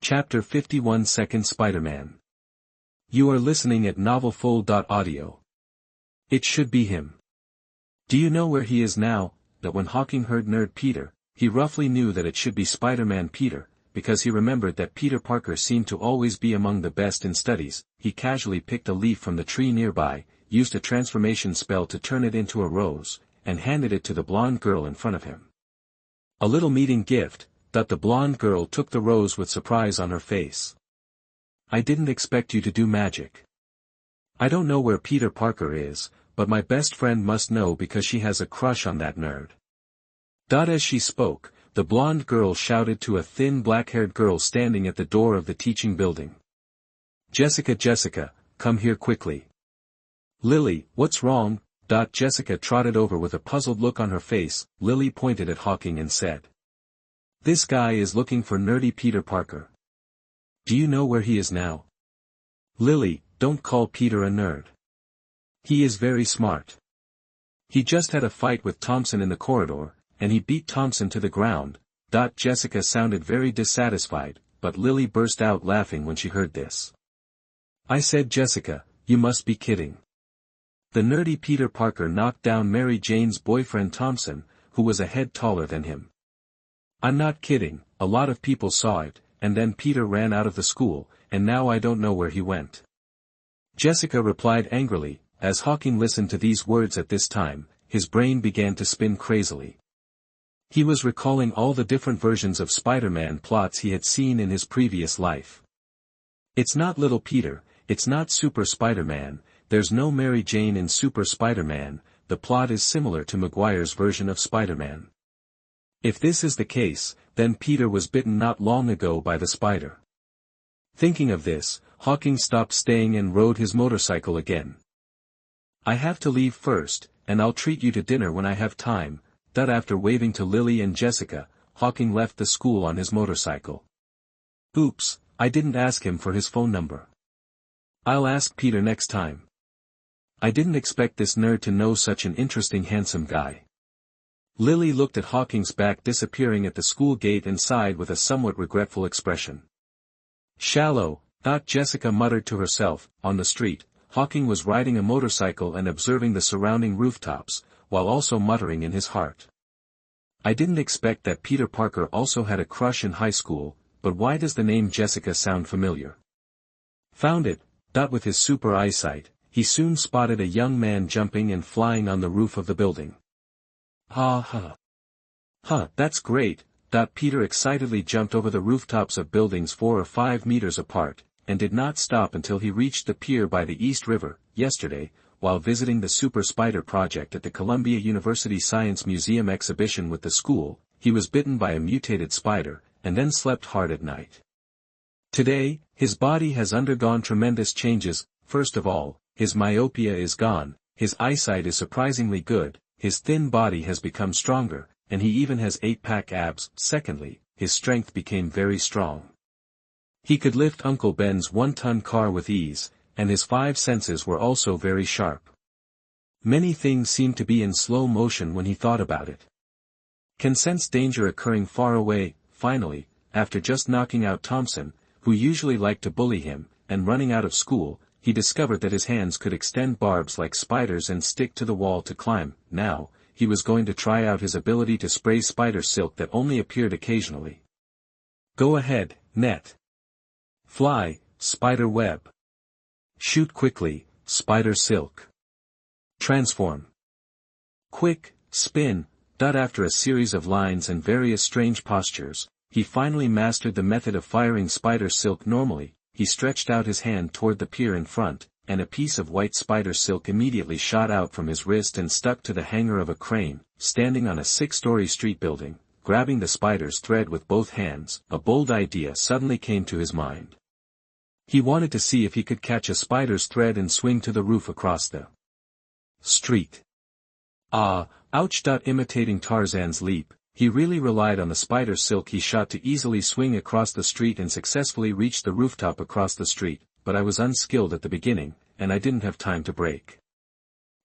Chapter 51 Second Spider-Man. You are listening at novelfull.audio. It should be him. Do you know where he is now? That when Hawking heard Nerd Peter, he roughly knew that it should be Spider-Man Peter, because he remembered that Peter Parker seemed to always be among the best in studies. He casually picked a leaf from the tree nearby, used a transformation spell to turn it into a rose, and handed it to the blonde girl in front of him. A little meeting gift. That the blonde girl took the rose with surprise on her face. I didn't expect you to do magic. I don't know where Peter Parker is, but my best friend must know because she has a crush on that nerd. As she spoke, the blonde girl shouted to a thin black-haired girl standing at the door of the teaching building. Jessica, come here quickly. Lily, what's wrong? Jessica trotted over with a puzzled look on her face. Lily pointed at Hawking and said, "This guy is looking for nerdy Peter Parker. Do you know where he is now?" "Lily, don't call Peter a nerd. He is very smart. He just had a fight with Thompson in the corridor, and he beat Thompson to the ground." Jessica sounded very dissatisfied, but Lily burst out laughing when she heard this. "I said Jessica, you must be kidding. The nerdy Peter Parker knocked down Mary Jane's boyfriend Thompson, who was a head taller than him." "I'm not kidding, a lot of people saw it, and then Peter ran out of the school, and now I don't know where he went." Jessica replied angrily. As Hawking listened to these words at this time, his brain began to spin crazily. He was recalling all the different versions of Spider-Man plots he had seen in his previous life. It's not Little Peter, it's not Super Spider-Man, there's no Mary Jane in Super Spider-Man. The plot is similar to Maguire's version of Spider-Man. If this is the case, then Peter was bitten not long ago by the spider. Thinking of this, Hawking stopped staying and rode his motorcycle again. "I have to leave first, and I'll treat you to dinner when I have time." After waving to Lily and Jessica, Hawking left the school on his motorcycle. "Oops, I didn't ask him for his phone number. I'll ask Peter next time. I didn't expect this nerd to know such an interesting handsome guy." Lily looked at Hawking's back disappearing at the school gate and sighed with a somewhat regretful expression. "Shallow," Jessica muttered to herself. On the street, Hawking was riding a motorcycle and observing the surrounding rooftops, while also muttering in his heart. "I didn't expect that Peter Parker also had a crush in high school, but why does the name Jessica sound familiar?" Found it. With his super eyesight, he soon spotted a young man jumping and flying on the roof of the building. "Ha, that's great." Peter excitedly jumped over the rooftops of buildings 4 or 5 meters apart, and did not stop until he reached the pier by the East River. Yesterday, while visiting the Super Spider Project at the Columbia University Science Museum exhibition with the school, he was bitten by a mutated spider, and then slept hard at night. Today, his body has undergone tremendous changes. First of all, his myopia is gone, his eyesight is surprisingly good, his thin body has become stronger, and he even has 8-pack abs. Secondly, his strength became very strong. He could lift Uncle Ben's 1-ton car with ease, and his 5 senses were also very sharp. Many things seemed to be in slow motion when he thought about it. Can sense danger occurring far away. Finally, after just knocking out Thompson, who usually liked to bully him, and running out of school, he discovered that his hands could extend barbs like spiders and stick to the wall to climb. Now, he was going to try out his ability to spray spider silk that only appeared occasionally. Go ahead, net. Fly, spider web. Shoot quickly, spider silk. Transform. Quick, spin. After a series of lines and various strange postures, he finally mastered the method of firing spider silk normally. He stretched out his hand toward the pier in front, and a piece of white spider silk immediately shot out from his wrist and stuck to the hanger of a crane, standing on a 6-story street building. Grabbing the spider's thread with both hands, a bold idea suddenly came to his mind. He wanted to see if he could catch a spider's thread and swing to the roof across the street. Ouch! Imitating Tarzan's leap, he really relied on the spider silk he shot to easily swing across the street and successfully reach the rooftop across the street, but I was unskilled at the beginning, and I didn't have time to brake.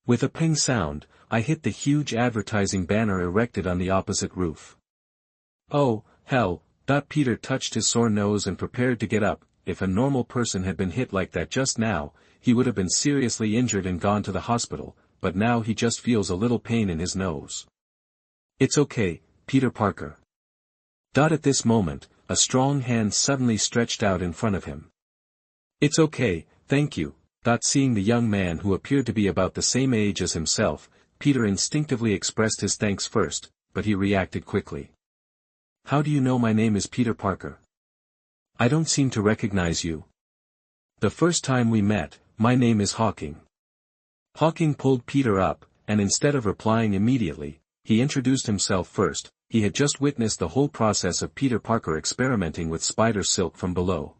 With a ping sound, I hit the huge advertising banner erected on the opposite roof. "Oh, hell," Peter touched his sore nose and prepared to get up. If a normal person had been hit like that just now, he would have been seriously injured and gone to the hospital, but now he just feels a little pain in his nose. It's okay, Peter Parker. At this moment, a strong hand suddenly stretched out in front of him. It's okay, thank you. Seeing the young man who appeared to be about the same age as himself, Peter instinctively expressed his thanks first, but he reacted quickly. How do you know my name is Peter Parker? I don't seem to recognize you. The first time we met, my name is Hawking. Hawking pulled Peter up, and instead of replying immediately, he introduced himself first. He had just witnessed the whole process of Peter Parker experimenting with spider silk from below.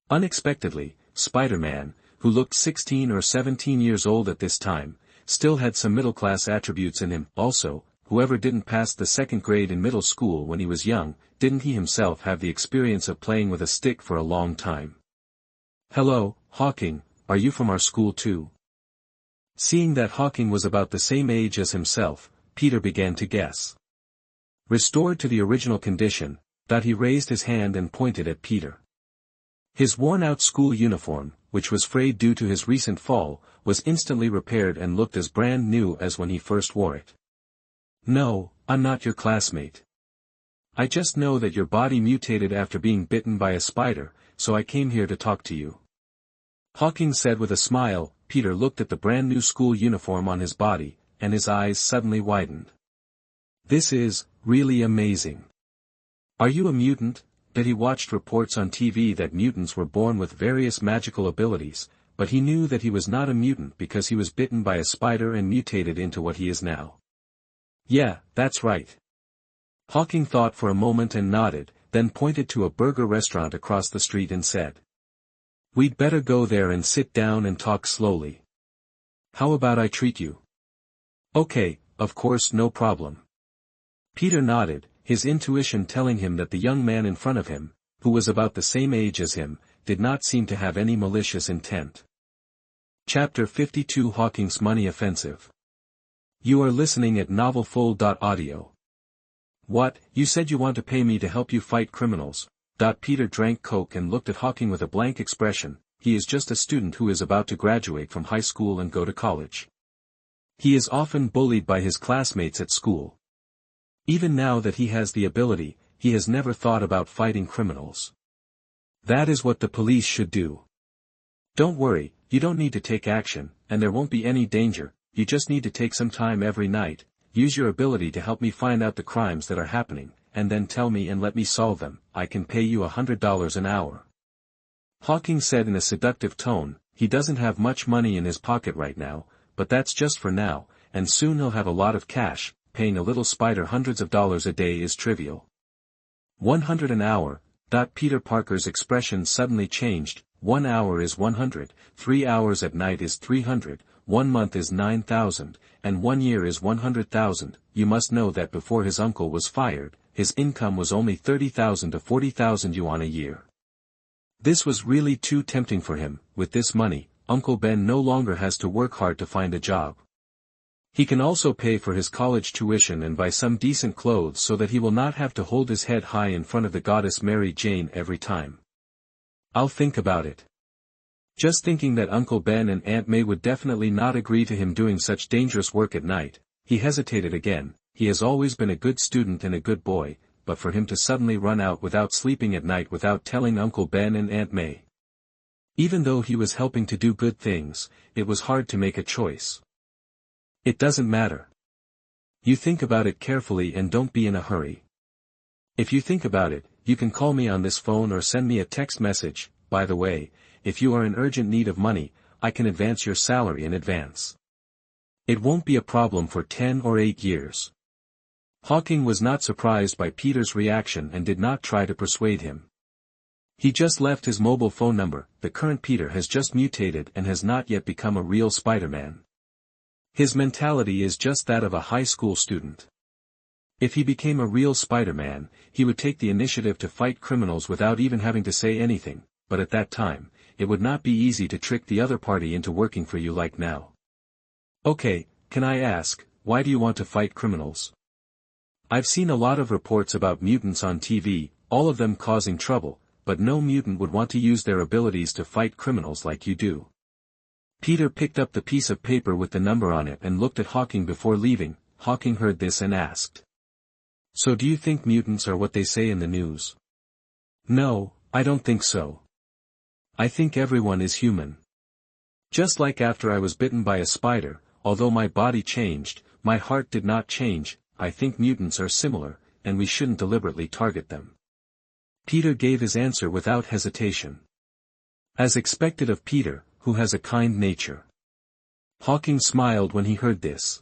Unexpectedly, Spider-Man, who looked 16 or 17 years old at this time, still had some middle-class attributes in him. Also, whoever didn't pass the second grade in middle school when he was young, didn't he himself have the experience of playing with a stick for a long time? Hello, Hawking, are you from our school too? Seeing that Hawking was about the same age as himself, Peter began to guess. Restored to the original condition, he raised his hand and pointed at Peter. His worn-out school uniform, which was frayed due to his recent fall, was instantly repaired and looked as brand new as when he first wore it. No, I'm not your classmate. I just know that your body mutated after being bitten by a spider, so I came here to talk to you. Hawking said with a smile. Peter looked at the brand new school uniform on his body, and his eyes suddenly widened. This is really amazing. Are you a mutant? He watched reports on TV that mutants were born with various magical abilities, but he knew that he was not a mutant because he was bitten by a spider and mutated into what he is now. Yeah, that's right. Hawking thought for a moment and nodded, then pointed to a burger restaurant across the street and said, "We'd better go there and sit down and talk slowly. How about I treat you?" Okay, of course, no problem. Peter nodded, his intuition telling him that the young man in front of him, who was about the same age as him, did not seem to have any malicious intent. Chapter 52 Hawking's Money Offensive. You are listening at NovelFull.audio. What, you said you want to pay me to help you fight criminals? Peter drank Coke and looked at Hawking with a blank expression. He is just a student who is about to graduate from high school and go to college. He is often bullied by his classmates at school. Even now that he has the ability, he has never thought about fighting criminals. That is what the police should do. Don't worry, you don't need to take action, and there won't be any danger. You just need to take some time every night, use your ability to help me find out the crimes that are happening, and then tell me and let me solve them. I can pay you $100 an hour. Hawking said in a seductive tone. He doesn't have much money in his pocket right now, but that's just for now, and soon he'll have a lot of cash. Paying a little spider hundreds of dollars a day is trivial. 100 an hour. Peter Parker's expression suddenly changed. 1 hour is 100, 3 hours at night is 300, 1 month is 9,000, and 1 year is 100,000. You must know that before his uncle was fired, his income was only 30,000 to 40,000 yuan a year. This was really too tempting for him. With this money, Uncle Ben no longer has to work hard to find a job. He can also pay for his college tuition and buy some decent clothes so that he will not have to hold his head high in front of the goddess Mary Jane every time. I'll think about it. Just thinking that Uncle Ben and Aunt May would definitely not agree to him doing such dangerous work at night, he hesitated again. He has always been a good student and a good boy, but for him to suddenly run out without sleeping at night without telling Uncle Ben and Aunt May. Even though he was helping to do good things, it was hard to make a choice. It doesn't matter. You think about it carefully and don't be in a hurry. If you think about it, you can call me on this phone or send me a text message. By the way, if you are in urgent need of money, I can advance your salary in advance. It won't be a problem for 10 or 8 years. Hawking was not surprised by Peter's reaction and did not try to persuade him. He just left his mobile phone number. The current Peter has just mutated and has not yet become a real Spider-Man. His mentality is just that of a high school student. If he became a real Spider-Man, he would take the initiative to fight criminals without even having to say anything, but at that time, it would not be easy to trick the other party into working for you like now. Okay, can I ask, why do you want to fight criminals? I've seen a lot of reports about mutants on TV. all of them causing trouble, but no mutant would want to use their abilities to fight criminals like you do. Peter picked up the piece of paper with the number on it and looked at Hawking before leaving. Hawking heard this and asked, "So do you think mutants are what they say in the news?" "No, I don't think so. I think everyone is human. Just like after I was bitten by a spider, although my body changed, my heart did not change. I think mutants are similar, and we shouldn't deliberately target them." Peter gave his answer without hesitation. As expected of Peter, who has a kind nature. Hawking smiled when he heard this.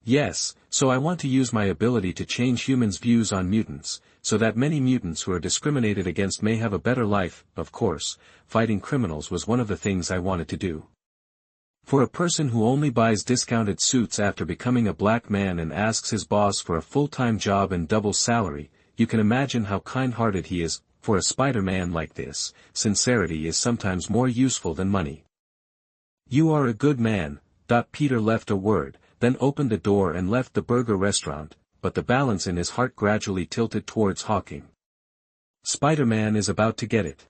"Yes, so I want to use my ability to change humans' views on mutants, so that many mutants who are discriminated against may have a better life. Of course, fighting criminals was one of the things I wanted to do. For a person who only buys discounted suits after becoming a black man and asks his boss for a full-time job and double salary, you can imagine how kind-hearted he is. For a Spider-Man like this, sincerity is sometimes more useful than money." "You are a good man." Peter left a word, then opened the door and left the burger restaurant, but the balance in his heart gradually tilted towards Hawking. Spider-Man is about to get it.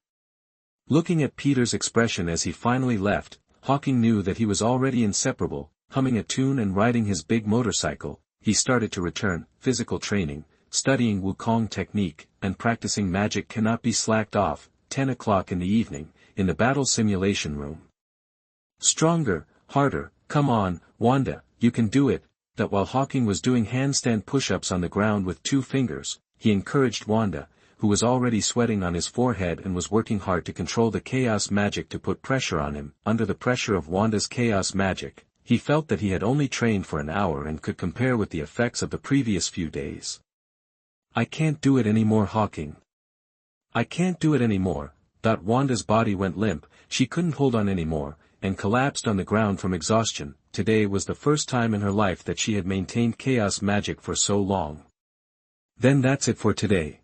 Looking at Peter's expression as he finally left, Hawking knew that he was already inseparable. Humming a tune and riding his big motorcycle, he started to return. Physical training, studying Wukong technique, and practicing magic cannot be slacked off. 10 o'clock in the evening, in the battle simulation room. "Stronger, harder, come on, Wanda, you can do it." That while Hawking was doing handstand push-ups on the ground with 2 fingers, he encouraged Wanda, who was already sweating on his forehead and was working hard to control the chaos magic to put pressure on him. Under the pressure of Wanda's chaos magic, he felt that he had only trained for an hour and could compare with the effects of the previous few days. "I can't do it anymore, Hawking. I can't do it anymore." Wanda's body went limp, she couldn't hold on anymore, and collapsed on the ground from exhaustion. Today was the first time in her life that she had maintained chaos magic for so long. "Then that's it for today."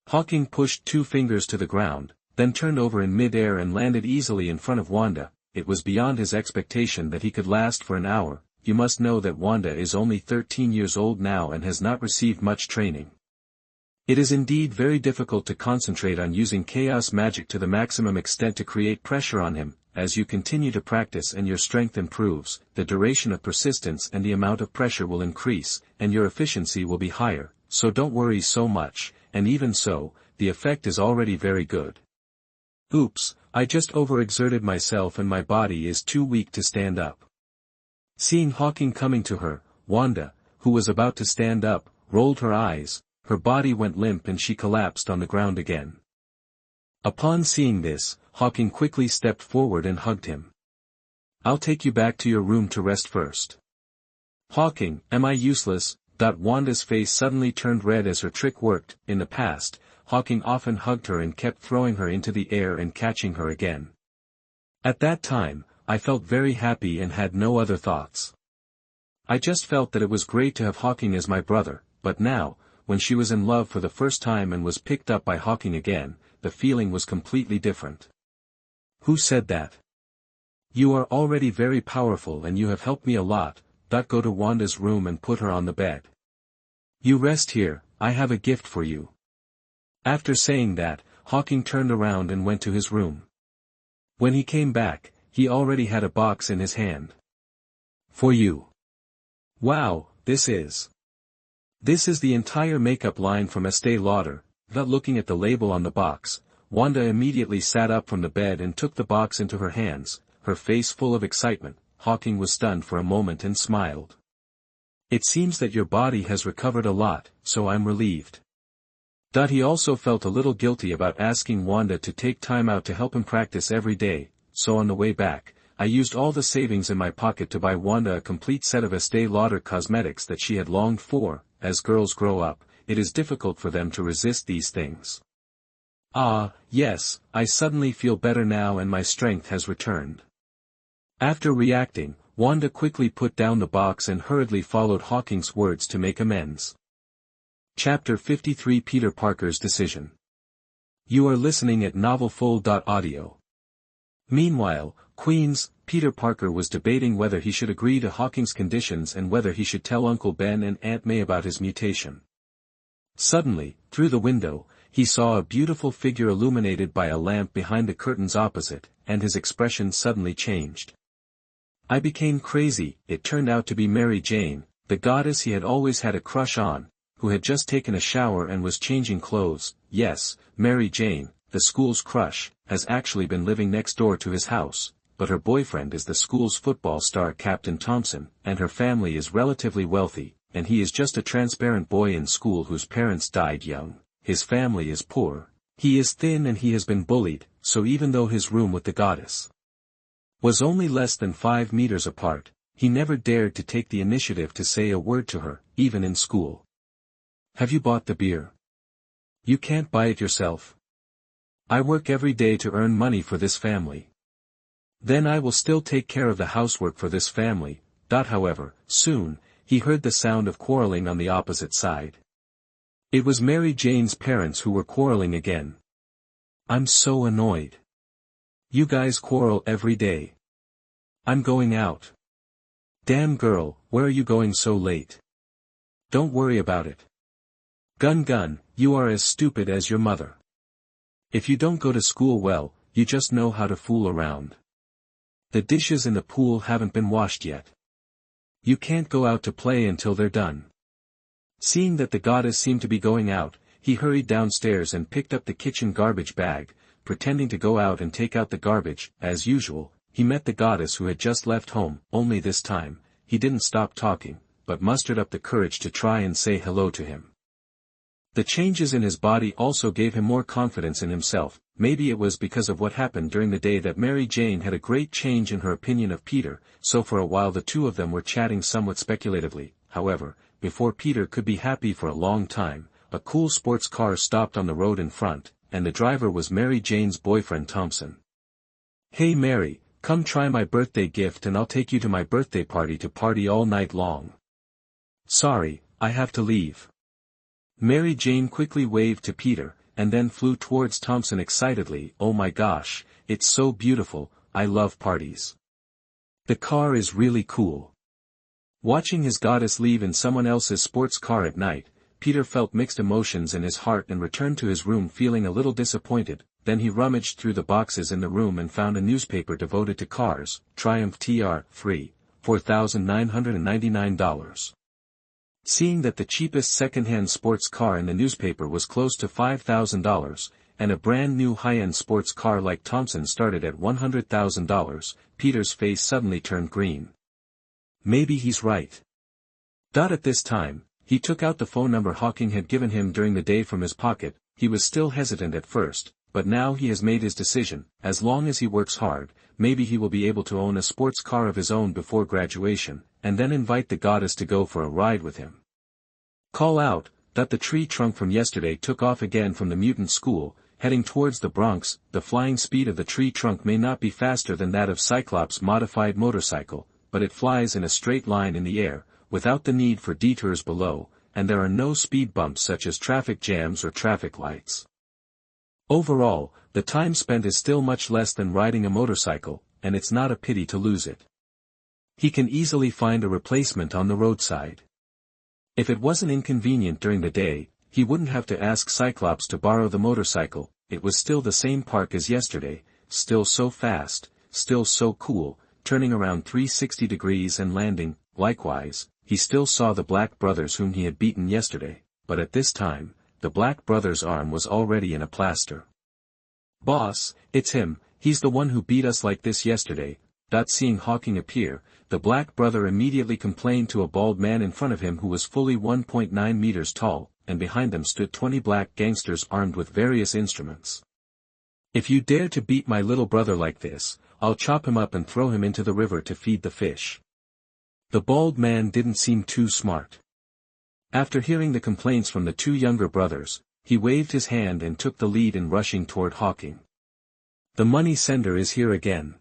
Hawking pushed 2 fingers to the ground, then turned over in mid-air and landed easily in front of Wanda. It was beyond his expectation that he could last for an hour. You must know that Wanda is only 13 years old now and has not received much training. It is indeed very difficult to concentrate on using chaos magic to the maximum extent to create pressure on him. As you continue to practice and your strength improves, the duration of persistence and the amount of pressure will increase, and your efficiency will be higher, so don't worry so much, and even so, the effect is already very good. "Oops, I just overexerted myself and my body is too weak to stand up." Seeing Hawking coming to her, Wanda, who was about to stand up, rolled her eyes, her body went limp and she collapsed on the ground again. Upon seeing this, Hawking quickly stepped forward and hugged him. "I'll take you back to your room to rest first." "Hawking, am I useless?" Wanda's face suddenly turned red as her trick worked. In the past, Hawking often hugged her and kept throwing her into the air and catching her again. At that time, I felt very happy and had no other thoughts. I just felt that it was great to have Hawking as my brother, but now, when she was in love for the first time and was picked up by Hawking again, the feeling was completely different. "Who said that?" "You are already very powerful and you have helped me a lot." Go to Wanda's room and put her on the bed. "You rest here, I have a gift for you." After saying that, Hawking turned around and went to his room. When he came back, he already had a box in his hand. "For you." "Wow, this is the entire makeup line from Estee Lauder." Looking at the label on the box, Wanda immediately sat up from the bed and took the box into her hands, her face full of excitement. Hawking was stunned for a moment and smiled. "It seems that your body has recovered a lot, so I'm relieved." He also felt a little guilty about asking Wanda to take time out to help him practice every day, so on the way back, I used all the savings in my pocket to buy Wanda a complete set of Estee Lauder cosmetics that she had longed for. As girls grow up, it is difficult for them to resist these things. "Ah, yes, I suddenly feel better now and my strength has returned." After reacting, Wanda quickly put down the box and hurriedly followed Hawking's words to make amends. Chapter 53 Peter Parker's Decision. You are listening at NovelFull.audio. Meanwhile, Queens, Peter Parker was debating whether he should agree to Hawking's conditions and whether he should tell Uncle Ben and Aunt May about his mutation. Suddenly, through the window, he saw a beautiful figure illuminated by a lamp behind the curtains opposite, and his expression suddenly changed. I became crazy. It turned out to be Mary Jane, the goddess he had always had a crush on, who had just taken a shower and was changing clothes. Yes, Mary Jane, the school's crush, has actually been living next door to his house, but her boyfriend is the school's football star Captain Thompson, and her family is relatively wealthy, and he is just a transparent boy in school whose parents died young. His family is poor. He is thin and he has been bullied, so even though his room with the goddess was only less than 5 meters apart, he never dared to take the initiative to say a word to her, even in school. Have you bought the beer? You can't buy it yourself. I work every day to earn money for this family. Then I will still take care of the housework for this family. However, soon, he heard the sound of quarreling on the opposite side. It was Mary Jane's parents who were quarreling again. I'm so annoyed. You guys quarrel every day. I'm going out. Damn girl, where are you going so late? Don't worry about it. Gun, you are as stupid as your mother. If you don't go to school well, you just know how to fool around. The dishes in the pool haven't been washed yet. You can't go out to play until they're done. Seeing that the goddess seemed to be going out, he hurried downstairs and picked up the kitchen garbage bag. Pretending to go out and take out the garbage. As usual, he met the goddess who had just left home, only this time, he didn't stop talking, but mustered up the courage to try and say hello to him. The changes in his body also gave him more confidence in himself. Maybe it was because of what happened during the day that Mary Jane had a great change in her opinion of Peter, so for a while the two of them were chatting somewhat speculatively. However, before Peter could be happy for a long time, a cool sports car stopped on the road in front, and the driver was Mary Jane's boyfriend Thompson. Hey Mary, come try my birthday gift and I'll take you to my birthday party to party all night long. Sorry, I have to leave. Mary Jane quickly waved to Peter, and then flew towards Thompson excitedly. Oh my gosh, it's so beautiful, I love parties. The car is really cool. Watching his goddess leave in someone else's sports car at night, Peter felt mixed emotions in his heart and returned to his room feeling a little disappointed. Then he rummaged through the boxes in the room and found a newspaper devoted to cars. Triumph TR3, $4,999. Seeing that the cheapest second-hand sports car in the newspaper was close to $5,000, and a brand new high-end sports car like Thompson started at $100,000, Peter's face suddenly turned green. Maybe he's right. At this time, he took out the phone number Hawking had given him during the day from his pocket. He was still hesitant at first, but now he has made his decision. As long as he works hard, maybe he will be able to own a sports car of his own before graduation, and then invite the goddess to go for a ride with him. Call out, that the tree trunk from yesterday took off again from the mutant school, heading towards the Bronx. The flying speed of the tree trunk may not be faster than that of Cyclops' modified motorcycle, but it flies in a straight line in the air, without the need for detours below, and there are no speed bumps such as traffic jams or traffic lights. Overall, the time spent is still much less than riding a motorcycle, and it's not a pity to lose it. He can easily find a replacement on the roadside. If it wasn't inconvenient during the day, he wouldn't have to ask Cyclops to borrow the motorcycle. It was still the same park as yesterday, still so fast, still so cool, turning around 360 degrees and landing. Likewise, he still saw the Black brothers whom he had beaten yesterday, but at this time, the Black brother's arm was already in a plaster. Boss, it's him, he's the one who beat us like this yesterday. Seeing Hawking appear, the Black brother immediately complained to a bald man in front of him who was fully 1.9 meters tall, and behind them stood 20 black gangsters armed with various instruments. If you dare to beat my little brother like this, I'll chop him up and throw him into the river to feed the fish. The bald man didn't seem too smart. After hearing the complaints from the two younger brothers, he waved his hand and took the lead in rushing toward Hawking. The money sender is here again.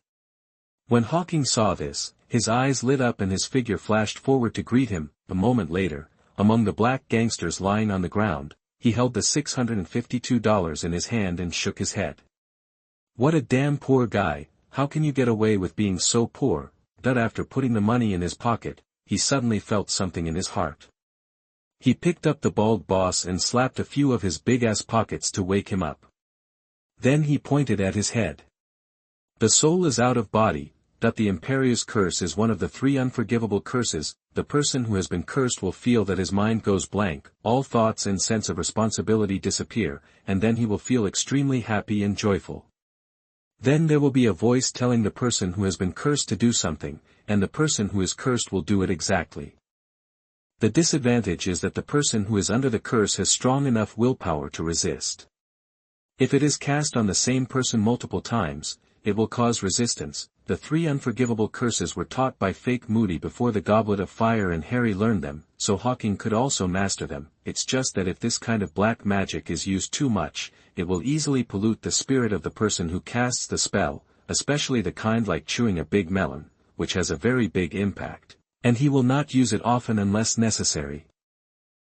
When Hawking saw this, his eyes lit up and his figure flashed forward to greet him. A moment later, among the black gangsters lying on the ground, he held the $652 in his hand and shook his head. What a damn poor guy, how can you get away with being so poor? After putting the money in his pocket, he suddenly felt something in his heart. He picked up the bald boss and slapped a few of his big-ass pockets to wake him up. Then he pointed at his head. The soul is out of body. The Imperious curse is one of the 3 unforgivable curses. The person who has been cursed will feel that his mind goes blank, all thoughts and sense of responsibility disappear, and then he will feel extremely happy and joyful. Then there will be a voice telling the person who has been cursed to do something, and the person who is cursed will do it exactly. The disadvantage is that the person who is under the curse has strong enough willpower to resist. If it is cast on the same person multiple times, it will cause resistance. The 3 unforgivable curses were taught by Fake Moody before the Goblet of Fire and Harry learned them, so Hawking could also master them. It's just that if this kind of black magic is used too much, it will easily pollute the spirit of the person who casts the spell, especially the kind like chewing a big melon, which has a very big impact, and he will not use it often unless necessary.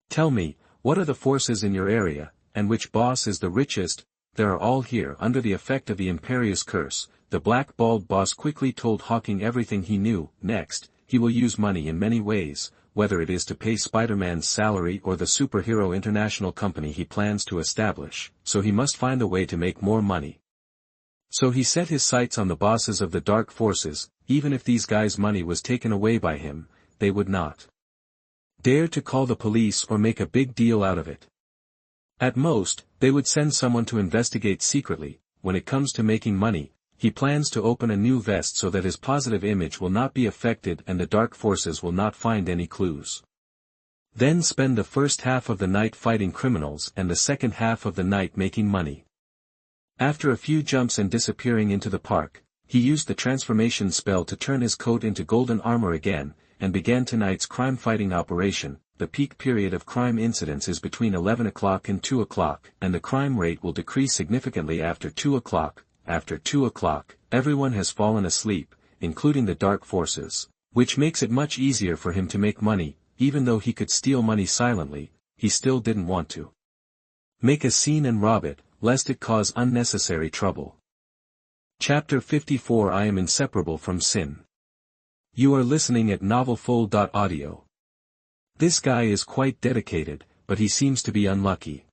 Tell me, what are the forces in your area, and which boss is the richest? They are all here under the effect of the Imperious curse. The black bald boss quickly told Hawking everything he knew. Next, he will use money in many ways, whether it is to pay Spider-Man's salary or the superhero international company he plans to establish, so he must find a way to make more money. So he set his sights on the bosses of the dark forces. Even if these guys' money was taken away by him, they would not dare to call the police or make a big deal out of it. At most, they would send someone to investigate secretly. When it comes to making money, he plans to open a new vest so that his positive image will not be affected and the dark forces will not find any clues. Then spend the first half of the night fighting criminals and the second half of the night making money. After a few jumps and disappearing into the park, he used the transformation spell to turn his coat into golden armor again, and began tonight's crime-fighting operation. The peak period of crime incidents is between 11 o'clock and 2 o'clock, and the crime rate will decrease significantly after 2 o'clock. After 2 o'clock, everyone has fallen asleep, including the dark forces, which makes it much easier for him to make money. Even though he could steal money silently, he still didn't want to make a scene and rob it, lest it cause unnecessary trouble. Chapter 54 I am inseparable from sin. You are listening at NovelFull.audio. This guy is quite dedicated, but he seems to be unlucky.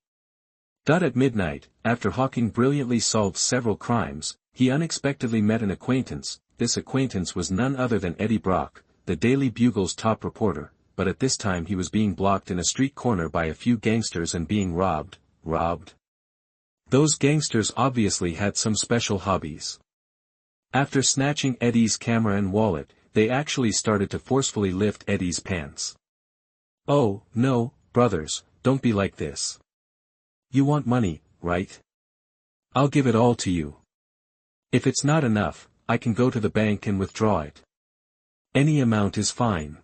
At midnight, after Hawking brilliantly solved several crimes, he unexpectedly met an acquaintance. This acquaintance was none other than Eddie Brock, the Daily Bugle's top reporter, but at this time he was being blocked in a street corner by a few gangsters and being robbed. Those gangsters obviously had some special hobbies. After snatching Eddie's camera and wallet, they actually started to forcefully lift Eddie's pants. Oh, no, brothers, don't be like this. You want money, right? I'll give it all to you. If it's not enough, I can go to the bank and withdraw it. Any amount is fine.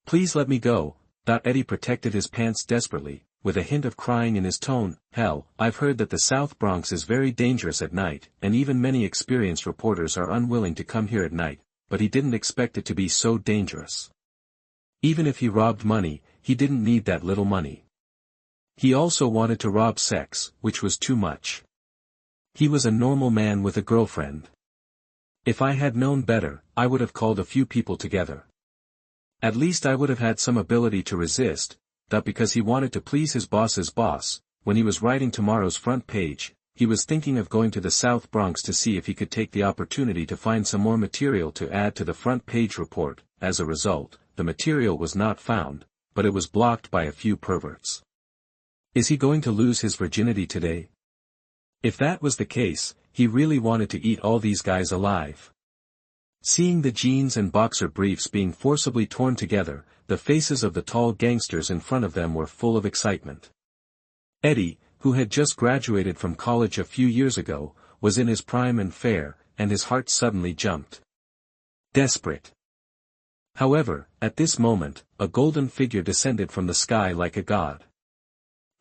Please let me go. Eddie protected his pants desperately, with a hint of crying in his tone. Hell, I've heard that the South Bronx is very dangerous at night, and even many experienced reporters are unwilling to come here at night, but he didn't expect it to be so dangerous. Even if he robbed money, he didn't need that little money. He also wanted to rob sex, which was too much. He was a normal man with a girlfriend. If I had known better, I would have called a few people together. At least I would have had some ability to resist, because he wanted to please his boss's boss. When he was writing tomorrow's front page, he was thinking of going to the South Bronx to see if he could take the opportunity to find some more material to add to the front page report. As a result, the material was not found, but it was blocked by a few perverts. Is he going to lose his virginity today? If that was the case, he really wanted to eat all these guys alive. Seeing the jeans and boxer briefs being forcibly torn together, the faces of the tall gangsters in front of them were full of excitement. Eddie, who had just graduated from college a few years ago, was in his prime and fair, and his heart suddenly jumped. Desperate. However, at this moment, a golden figure descended from the sky like a god.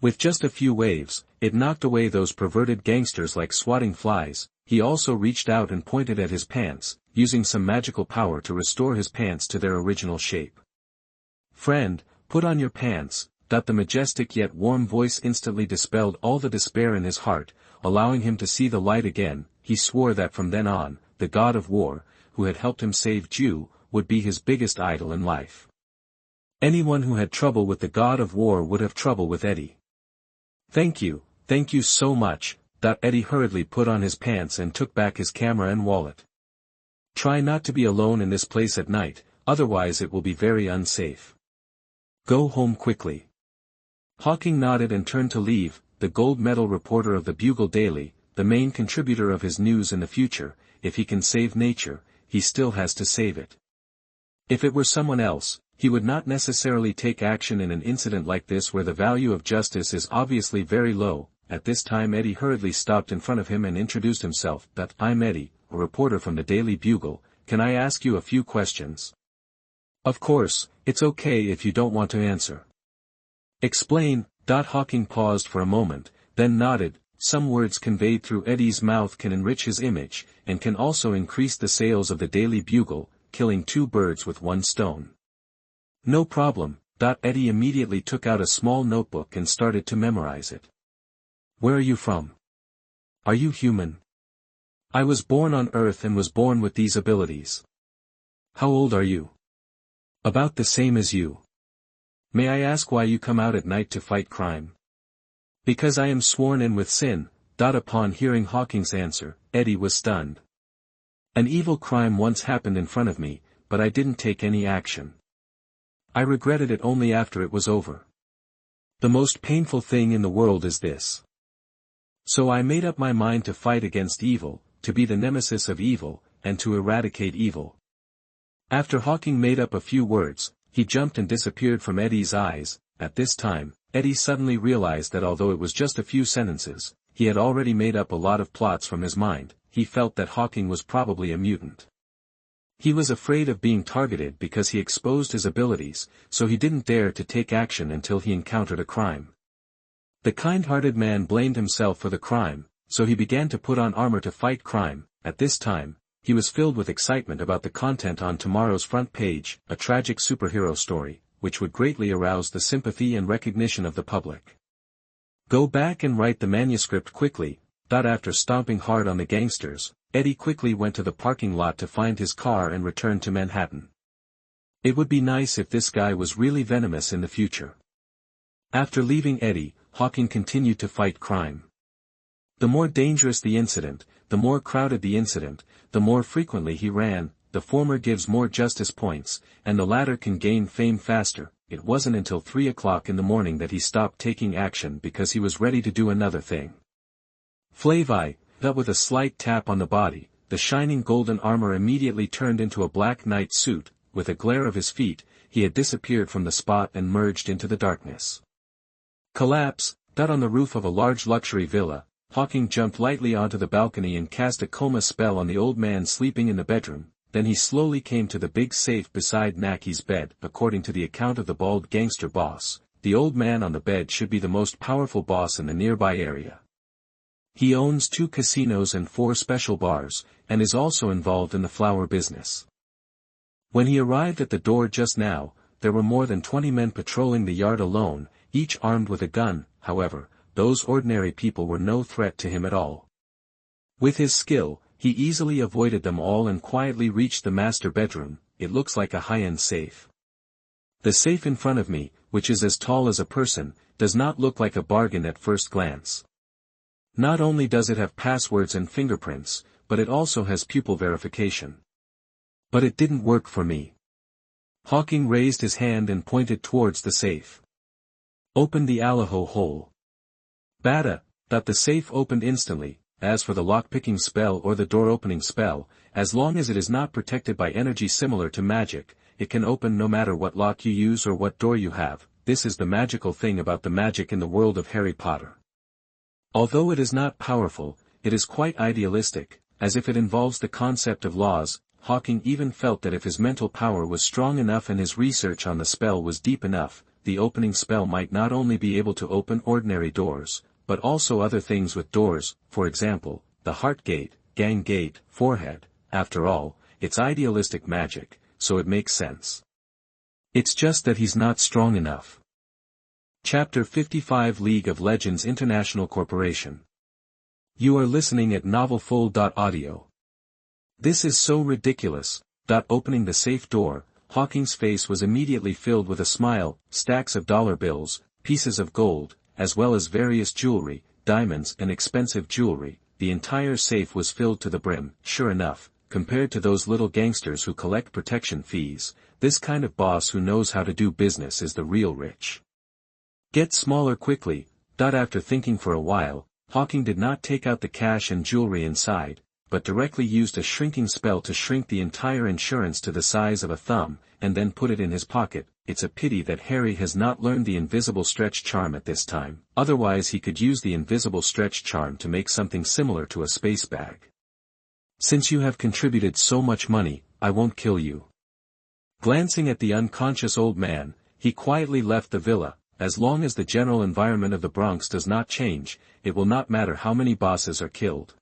With just a few waves, it knocked away those perverted gangsters like swatting flies. He also reached out and pointed at his pants, using some magical power to restore his pants to their original shape. Friend, put on your pants. The majestic yet warm voice instantly dispelled all the despair in his heart, allowing him to see the light again. He swore that from then on, the god of war, who had helped him save Jew, would be his biggest idol in life. Anyone who had trouble with the god of war would have trouble with Eddie. Thank you so much. Eddie hurriedly put on his pants and took back his camera and wallet. Try not to be alone in this place at night, otherwise it will be very unsafe. Go home quickly. Hawking nodded and turned to leave. The gold medal reporter of the Bugle Daily, the main contributor of his news in the future. If he can save nature, he still has to save it. If it were someone else, he would not necessarily take action in an incident like this where the value of justice is obviously very low. At this time Eddie hurriedly stopped in front of him and introduced himself. I'm Eddie, a reporter from the Daily Bugle. Can I ask you a few questions? Of course, it's okay if you don't want to answer. Explain. Hawking paused for a moment, then nodded. Some words conveyed through Eddie's mouth can enrich his image, and can also increase the sales of the Daily Bugle, killing two birds with one stone. No problem. Eddie immediately took out a small notebook and started to memorize it. Where are you from? Are you human? I was born on Earth and was born with these abilities. How old are you? About the same as you. May I ask why you come out at night to fight crime? Because I am sworn in with sin. Upon hearing Hawking's answer, Eddie was stunned. An evil crime once happened in front of me, but I didn't take any action. I regretted it only after it was over. The most painful thing in the world is this. So I made up my mind to fight against evil, to be the nemesis of evil, and to eradicate evil. After Hawking made up a few words, he jumped and disappeared from Eddie's eyes. At this time, Eddie suddenly realized that although it was just a few sentences, he had already made up a lot of plots from his mind. He felt that Hawking was probably a mutant. He was afraid of being targeted because he exposed his abilities, so he didn't dare to take action until he encountered a crime. The kind-hearted man blamed himself for the crime, so he began to put on armor to fight crime. At this time, he was filled with excitement about the content on tomorrow's front page, a tragic superhero story, which would greatly arouse the sympathy and recognition of the public. Go back and write the manuscript quickly. After stomping hard on the gangsters, Eddie quickly went to the parking lot to find his car and return to Manhattan. It would be nice if this guy was really venomous in the future. After leaving Eddie, Hawking continued to fight crime. The more dangerous the incident, the more crowded the incident, the more frequently he ran. The former gives more justice points, and the latter can gain fame faster. It wasn't until 3 o'clock in the morning that he stopped taking action because he was ready to do another thing. Flavai, with a slight tap on the body, the shining golden armor immediately turned into a black night suit. With a glare of his feet, he had disappeared from the spot and merged into the darkness. Collapse. On the roof of a large luxury villa, Hawking jumped lightly onto the balcony and cast a coma spell on the old man sleeping in the bedroom. Then he slowly came to the big safe beside Naki's bed. According to the account of the bald gangster boss, the old man on the bed should be the most powerful boss in the nearby area. He owns 2 casinos and 4 special bars, and is also involved in the flower business. When he arrived at the door just now, there were more than 20 men patrolling the yard alone, each armed with a gun. However, those ordinary people were no threat to him at all. With his skill, he easily avoided them all and quietly reached the master bedroom. It looks like a high-end safe. The safe in front of me, which is as tall as a person, does not look like a bargain at first glance. Not only does it have passwords and fingerprints, but it also has pupil verification. But it didn't work for me. Hawking raised his hand and pointed towards the safe. Open the Alaho hole. Bada. The safe opened instantly. As for the lock-picking spell or the door-opening spell, as long as it is not protected by energy similar to magic, it can open no matter what lock you use or what door you have. This is the magical thing about the magic in the world of Harry Potter. Although it is not powerful, it is quite idealistic, as if it involves the concept of laws. Hawking even felt that if his mental power was strong enough and his research on the spell was deep enough, the opening spell might not only be able to open ordinary doors, but also other things with doors, for example, the heart gate, gang gate, forehead. After all, it's idealistic magic, so it makes sense. It's just that he's not strong enough. Chapter 55 League of Legends International Corporation. You are listening at NovelFull.audio. This is so ridiculous. Opening the safe door, Hawking's face was immediately filled with a smile, stacks of dollar bills, pieces of gold, as well as various jewelry, diamonds and expensive jewelry. The entire safe was filled to the brim. Sure enough, compared to those little gangsters who collect protection fees, this kind of boss who knows how to do business is the real rich. Get smaller quickly. After thinking for a while, Hawking did not take out the cash and jewelry inside, but directly used a shrinking spell to shrink the entire insurance to the size of a thumb, and then put it in his pocket. It's a pity that Harry has not learned the invisible stretch charm at this time, otherwise he could use the invisible stretch charm to make something similar to a space bag. Since you have contributed so much money, I won't kill you. Glancing at the unconscious old man, he quietly left the villa. As long as the general environment of the Bronx does not change, it will not matter how many bosses are killed.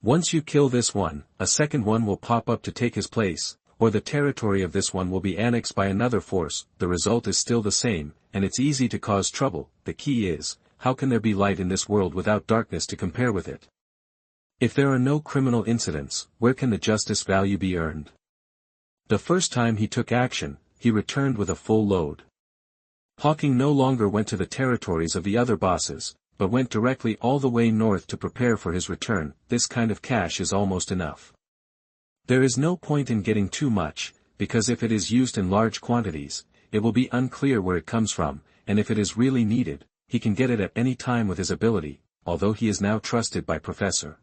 Once you kill this one, a second one will pop up to take his place, or the territory of this one will be annexed by another force. The result is still the same, and it's easy to cause trouble. The key is, how can there be light in this world without darkness to compare with it? If there are no criminal incidents, where can the justice value be earned? The first time he took action, he returned with a full load. Hawking no longer went to the territories of the other bosses, but went directly all the way north to prepare for his return. This kind of cash is almost enough. There is no point in getting too much, because if it is used in large quantities, it will be unclear where it comes from, and if it is really needed, he can get it at any time with his ability, although he is now trusted by Professor.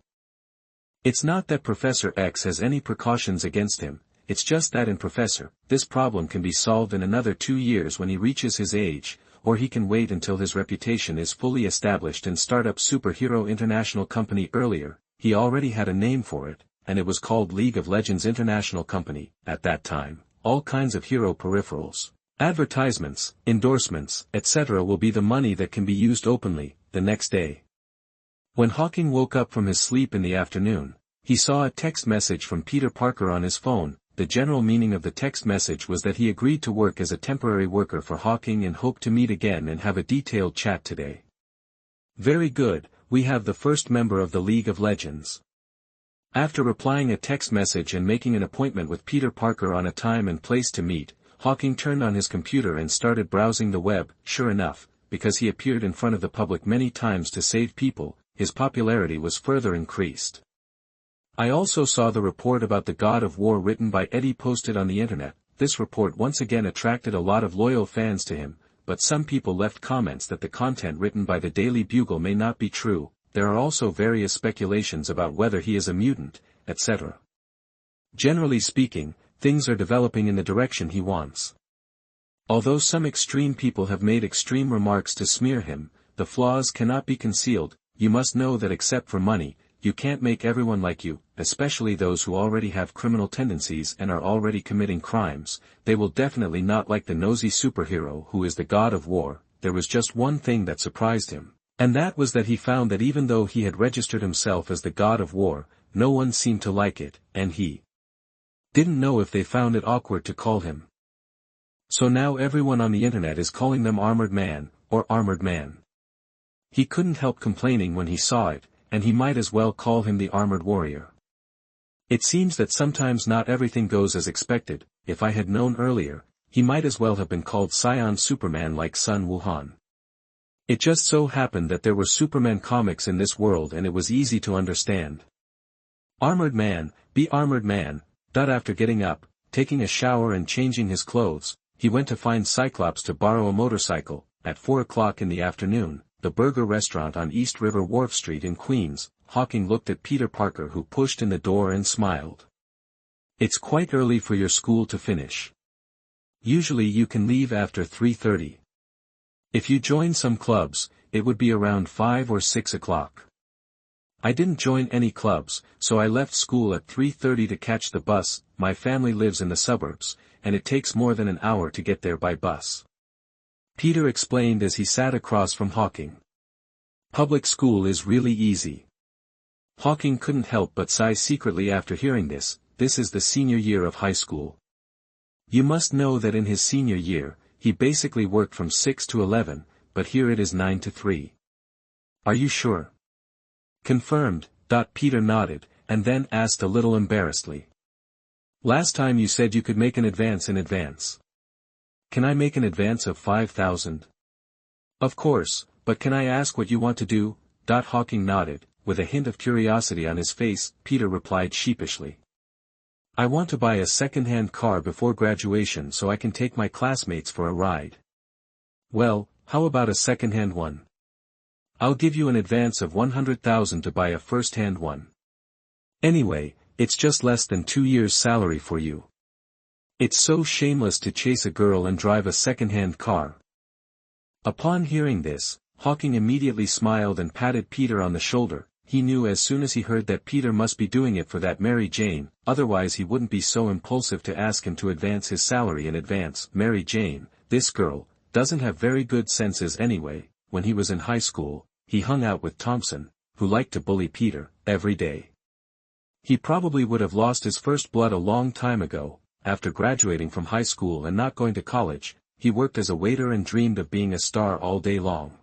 It's not that Professor X has any precautions against him. It's just that in Professor, this problem can be solved in another 2 years when he reaches his age, or he can wait until his reputation is fully established and start up Superhero International Company earlier. He already had a name for it, and it was called League of Legends International Company. At that time, all kinds of hero peripherals, advertisements, endorsements, etc. will be the money that can be used openly. The next day, when Hawking woke up from his sleep in the afternoon, he saw a text message from Peter Parker on his phone. The general meaning of the text message was that he agreed to work as a temporary worker for Hawking and hoped to meet again and have a detailed chat today. Very good, we have the first member of the League of Legends. After replying a text message and making an appointment with Peter Parker on a time and place to meet, Hawking turned on his computer and started browsing the web. Sure enough, because he appeared in front of the public many times to save people, his popularity was further increased. I also saw the report about the God of War written by Eddie posted on the internet. This report once again attracted a lot of loyal fans to him, but some people left comments that the content written by the Daily Bugle may not be true. There are also various speculations about whether he is a mutant, etc. Generally speaking, things are developing in the direction he wants. Although some extreme people have made extreme remarks to smear him, the flaws cannot be concealed. You must know that except for money, you can't make everyone like you, especially those who already have criminal tendencies and are already committing crimes. They will definitely not like the nosy superhero who is the God of War. There was just one thing that surprised him, and that was that he found that even though he had registered himself as the God of War, no one seemed to like it, and he didn't know if they found it awkward to call him. So now everyone on the internet is calling them Armored Man, or Armored Man. He couldn't help complaining when he saw it, and he might as well call him the Armored Warrior. It seems that sometimes not everything goes as expected. If I had known earlier, he might as well have been called Scion Superman like Sun Wuhan. It just so happened that there were Superman comics in this world and it was easy to understand. Armored Man, be Armored Man. After getting up, taking a shower and changing his clothes, he went to find Cyclops to borrow a motorcycle. At 4 o'clock in the afternoon, the burger restaurant on East River Wharf Street in Queens, Hawking looked at Peter Parker who pushed in the door and smiled. It's quite early for your school to finish. Usually you can leave after 3:30. If you join some clubs, it would be around 5 or 6 o'clock. I didn't join any clubs, so I left school at 3:30 to catch the bus. My family lives in the suburbs, and it takes more than an hour to get there by bus. Peter explained as he sat across from Hawking. Public school is really easy. Hawking couldn't help but sigh secretly after hearing this. This is the senior year of high school. You must know that in his senior year, he basically worked from 6 to 11, but here it is 9 to 3. Are you sure? Confirmed. Peter nodded, and then asked a little embarrassedly. Last time you said you could make an advance in advance. Can I make an advance of 5,000? Of course, but can I ask what you want to do? Hawking nodded, with a hint of curiosity on his face. Peter replied sheepishly. I want to buy a second-hand car before graduation so I can take my classmates for a ride. Well, how about a second-hand one? I'll give you an advance of 100,000 to buy a first-hand one. Anyway, it's just less than 2 years' salary for you. It's so shameless to chase a girl and drive a second-hand car. Upon hearing this, Hawking immediately smiled and patted Peter on the shoulder. He knew as soon as he heard that Peter must be doing it for that Mary Jane, otherwise he wouldn't be so impulsive to ask him to advance his salary in advance. Mary Jane, this girl, doesn't have very good senses anyway. When he was in high school, he hung out with Thompson, who liked to bully Peter, every day. He probably would have lost his first blood a long time ago. After graduating from high school and not going to college, he worked as a waiter and dreamed of being a star all day long.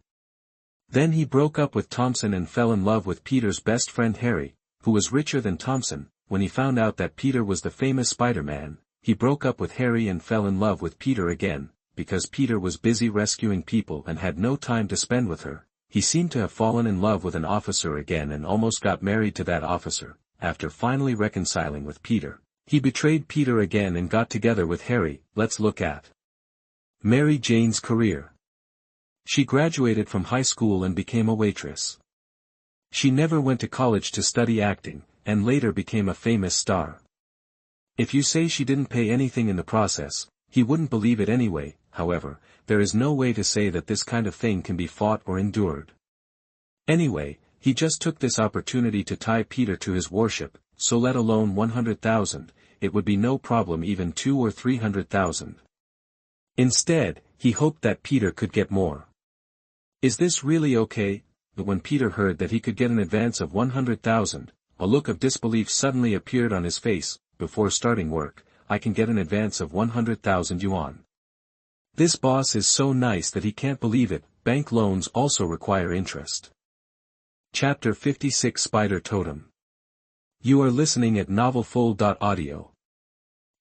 Then he broke up with Thompson and fell in love with Peter's best friend Harry, who was richer than Thompson. When he found out that Peter was the famous Spider-Man, he broke up with Harry and fell in love with Peter again, because Peter was busy rescuing people and had no time to spend with her. He seemed to have fallen in love with an officer again and almost got married to that officer. After finally reconciling with Peter, he betrayed Peter again and got together with Harry. Let's look at Mary Jane's career. She graduated from high school and became a waitress. She never went to college to study acting, and later became a famous star. If you say she didn't pay anything in the process, he wouldn't believe it anyway. However, there is no way to say that this kind of thing can be fought or endured. Anyway, he just took this opportunity to tie Peter to his worship, so let alone 100,000, it would be no problem even 200,000 or 300,000. Instead, he hoped that Peter could get more. Is this really okay? But when Peter heard that he could get an advance of 100,000, a look of disbelief suddenly appeared on his face. Before starting work, I can get an advance of 100,000 yuan. This boss is so nice that he can't believe it. Bank loans also require interest. Chapter 56 Spider Totem. You are listening at novelfull.audio.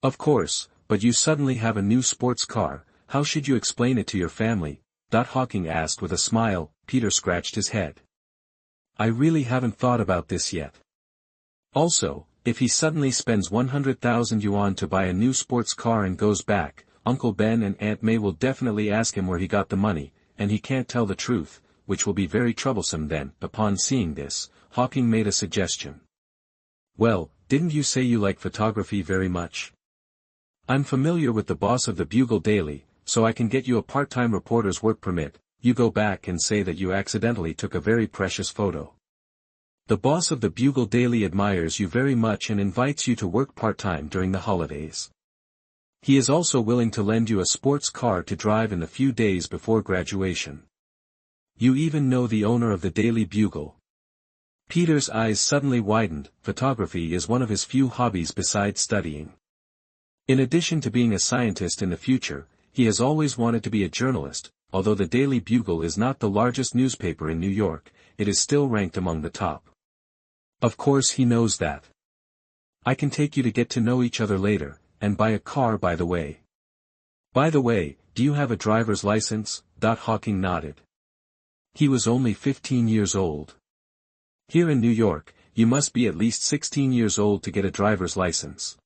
Of course, but you suddenly have a new sports car. How should you explain it to your family? Hawking asked with a smile. Peter scratched his head. I really haven't thought about this yet. Also, if he suddenly spends 100,000 yuan to buy a new sports car and goes back, Uncle Ben and Aunt May will definitely ask him where he got the money, and he can't tell the truth, which will be very troublesome then. Upon seeing this, Hawking made a suggestion. Well, didn't you say you like photography very much? I'm familiar with the boss of the Bugle Daily, so I can get you a part-time reporter's work permit. You go back and say that you accidentally took a very precious photo. The boss of the Bugle Daily admires you very much and invites you to work part-time during the holidays. He is also willing to lend you a sports car to drive in the few days before graduation. You even know the owner of the Daily Bugle. Peter's eyes suddenly widened. Photography is one of his few hobbies besides studying. In addition to being a scientist in the future, he has always wanted to be a journalist. Although the Daily Bugle is not the largest newspaper in New York, it is still ranked among the top. Of course he knows that. I can take you to get to know each other later, and buy a car by the way. By the way, do you have a driver's license? Hawking nodded. He was only 15 years old. Here in New York, you must be at least 16 years old to get a driver's license.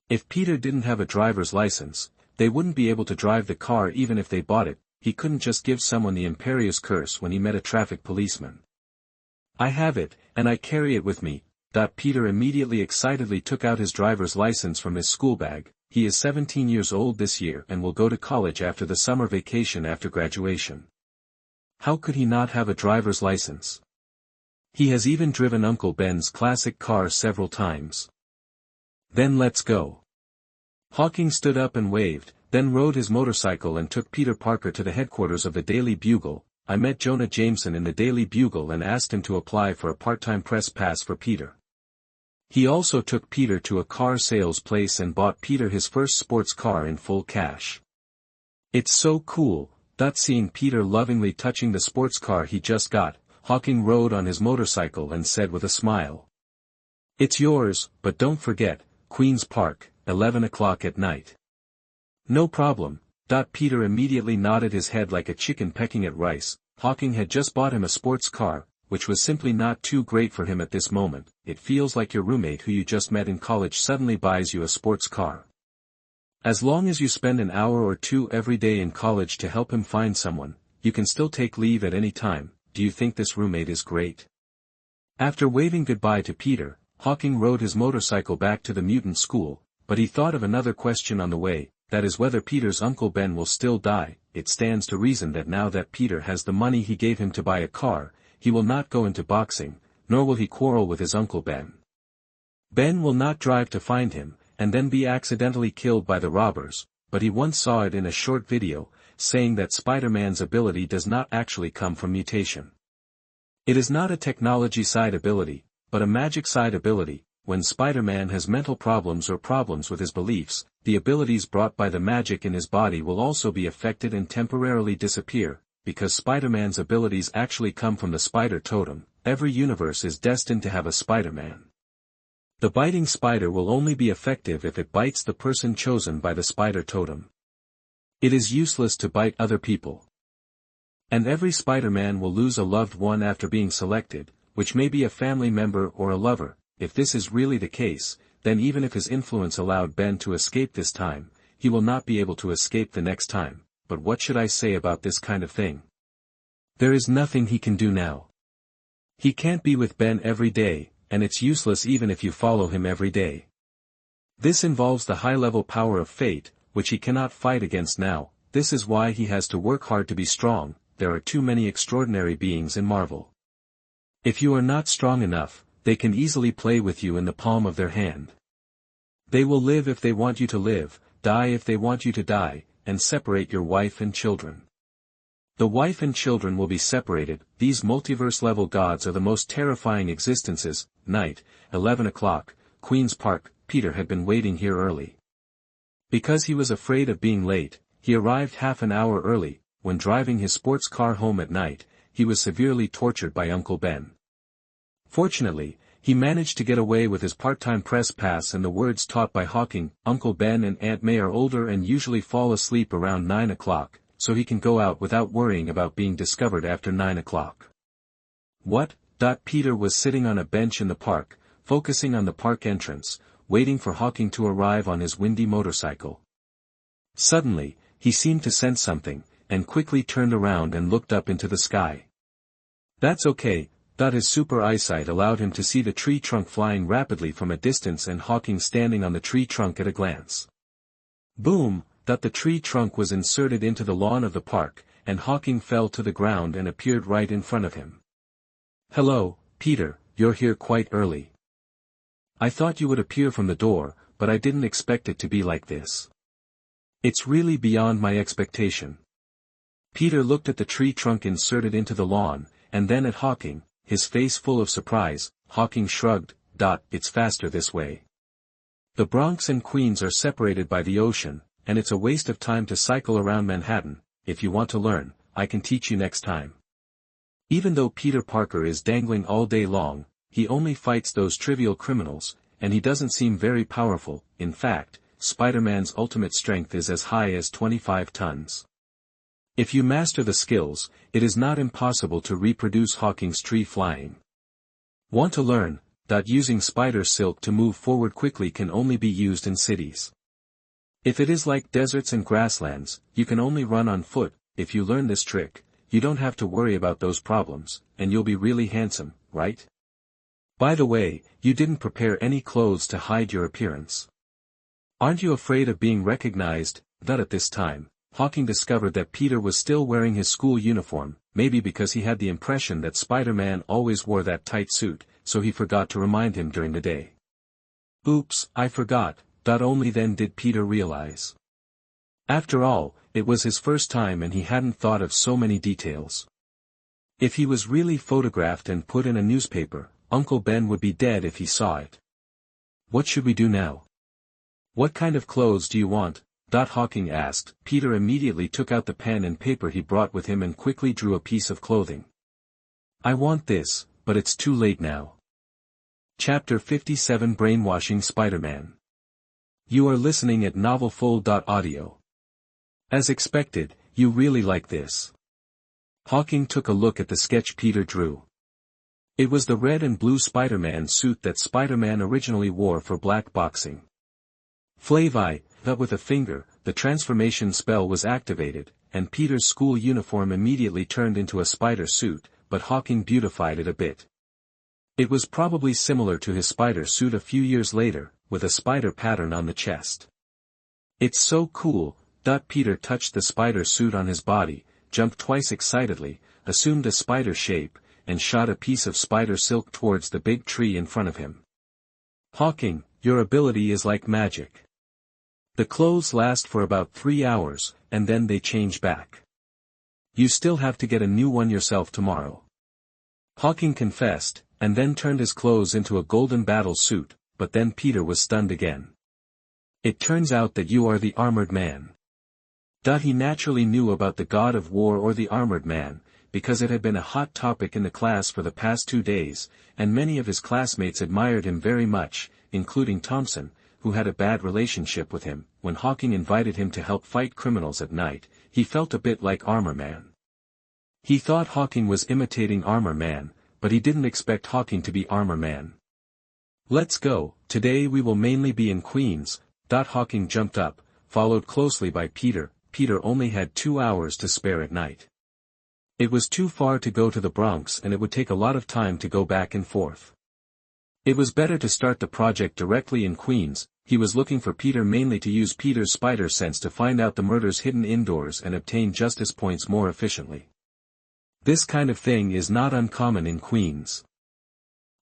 If Peter didn't have a driver's license, they wouldn't be able to drive the car even if they bought it. He couldn't just give someone the imperious curse when he met a traffic policeman. I have it, and I carry it with me. Peter immediately excitedly took out his driver's license from his school bag. He is 17 years old this year and will go to college after the summer vacation after graduation. How could he not have a driver's license? He has even driven Uncle Ben's classic car several times. Then let's go. Hawking stood up and waved, then rode his motorcycle and took Peter Parker to the headquarters of the Daily Bugle. I met Jonah Jameson in the Daily Bugle and asked him to apply for a part-time press pass for Peter. He also took Peter to a car sales place and bought Peter his first sports car in full cash. It's so cool. Seeing Peter lovingly touching the sports car he just got, Hawking rode on his motorcycle and said with a smile. It's yours, but don't forget, Queen's Park, 11 o'clock at night. No problem. Peter immediately nodded his head like a chicken pecking at rice. Hawking had just bought him a sports car, which was simply not too great for him at this moment. It feels like your roommate who you just met in college suddenly buys you a sports car. As long as you spend an hour or two every day in college to help him find someone, you can still take leave at any time. Do you think this roommate is great? After waving goodbye to Peter, Hawking rode his motorcycle back to the mutant school, but he thought of another question on the way, that is whether Peter's Uncle Ben will still die. It stands to reason that now that Peter has the money he gave him to buy a car, he will not go into boxing, nor will he quarrel with his Uncle Ben. Ben will not drive to find him, and then be accidentally killed by the robbers, but he once saw it in a short video, saying that Spider-Man's ability does not actually come from mutation. It is not a technology side ability, but a magic side ability. When Spider-Man has mental problems or problems with his beliefs, the abilities brought by the magic in his body will also be affected and temporarily disappear. Because Spider-Man's abilities actually come from the spider totem, every universe is destined to have a Spider-Man. The biting spider will only be effective if it bites the person chosen by the spider totem. It is useless to bite other people. And every Spider-Man will lose a loved one after being selected, which may be a family member or a lover. If this is really the case, then even if his influence allowed Ben to escape this time, he will not be able to escape the next time. But what should I say about this kind of thing? There is nothing he can do now. He can't be with Ben every day, and it's useless even if you follow him every day. This involves the high-level power of fate, which he cannot fight against now. This is why he has to work hard to be strong. There are too many extraordinary beings in Marvel. If you are not strong enough, they can easily play with you in the palm of their hand. They will live if they want you to live, die if they want you to die, and separate your wife and children. The wife and children will be separated. These multiverse-level gods are the most terrifying existences. Night, 11 o'clock, Queen's Park. Peter had been waiting here early. Because he was afraid of being late, he arrived half an hour early. When driving his sports car home at night, he was severely tortured by Uncle Ben. Fortunately, he managed to get away with his part-time press pass and the words taught by Hawking. Uncle Ben and Aunt May are older and usually fall asleep around 9 o'clock, so he can go out without worrying about being discovered after 9 o'clock. What? Peter was sitting on a bench in the park, focusing on the park entrance, waiting for Hawking to arrive on his windy motorcycle. Suddenly, he seemed to sense something, and quickly turned around and looked up into the sky. That's okay. His super eyesight allowed him to see the tree trunk flying rapidly from a distance and Hawking standing on the tree trunk at a glance. Boom! The tree trunk was inserted into the lawn of the park, and Hawking fell to the ground and appeared right in front of him. Hello, Peter, you're here quite early. I thought you would appear from the door, but I didn't expect it to be like this. It's really beyond my expectation. Peter looked at the tree trunk inserted into the lawn, and then at Hawking, his face full of surprise. Hawking shrugged. It's faster this way. The Bronx and Queens are separated by the ocean, and it's a waste of time to cycle around Manhattan. If you want to learn, I can teach you next time. Even though Peter Parker is dangling all day long, he only fights those trivial criminals, and he doesn't seem very powerful. In fact, Spider-Man's ultimate strength is as high as 25 tons. If you master the skills, it is not impossible to reproduce Hawking's tree flying. Want to learn? Using spider silk to move forward quickly can only be used in cities. If it is like deserts and grasslands, you can only run on foot. If you learn this trick, you don't have to worry about those problems, and you'll be really handsome, right? By the way, you didn't prepare any clothes to hide your appearance. Aren't you afraid of being recognized? At this time, Hawking discovered that Peter was still wearing his school uniform, maybe because he had the impression that Spider-Man always wore that tight suit, so he forgot to remind him during the day. Oops, I forgot. Only then did Peter realize. After all, it was his first time and he hadn't thought of so many details. If he was really photographed and put in a newspaper, Uncle Ben would be dead if he saw it. What should we do now? What kind of clothes do you want? Hawking asked. Peter immediately took out the pen and paper he brought with him and quickly drew a piece of clothing. I want this, but it's too late now. Chapter 57 Brainwashing Spider-Man. You are listening at NovelFull.audio. As expected, you really like this. Hawking took a look at the sketch Peter drew. It was the red and blue Spider-Man suit that Spider-Man originally wore for black boxing. Flavai, but with a finger, the transformation spell was activated, and Peter's school uniform immediately turned into a spider suit, but Hawking beautified it a bit. It was probably similar to his spider suit a few years later, with a spider pattern on the chest. It's so cool. Peter touched the spider suit on his body, jumped twice excitedly, assumed a spider shape, and shot a piece of spider silk towards the big tree in front of him. Hawking, your ability is like magic. The clothes last for about 3 hours, and then they change back. You still have to get a new one yourself tomorrow. Hawking confessed, and then turned his clothes into a golden battle suit, but then Peter was stunned again. It turns out that you are the Armored Man. He naturally knew about the God of War or the Armored Man, because it had been a hot topic in the class for the past 2 days, and many of his classmates admired him very much, including Thompson, who had a bad relationship with him. When Hawking invited him to help fight criminals at night, he felt a bit like Armor Man. He thought Hawking was imitating Armor Man, but he didn't expect Hawking to be Armor Man. Let's go, today we will mainly be in Queens. Hawking jumped up, followed closely by Peter. Peter only had 2 hours to spare at night. It was too far to go to the Bronx and it would take a lot of time to go back and forth. It was better to start the project directly in Queens. He was looking for Peter mainly to use Peter's spider sense to find out the murders hidden indoors and obtain justice points more efficiently. This kind of thing is not uncommon in Queens.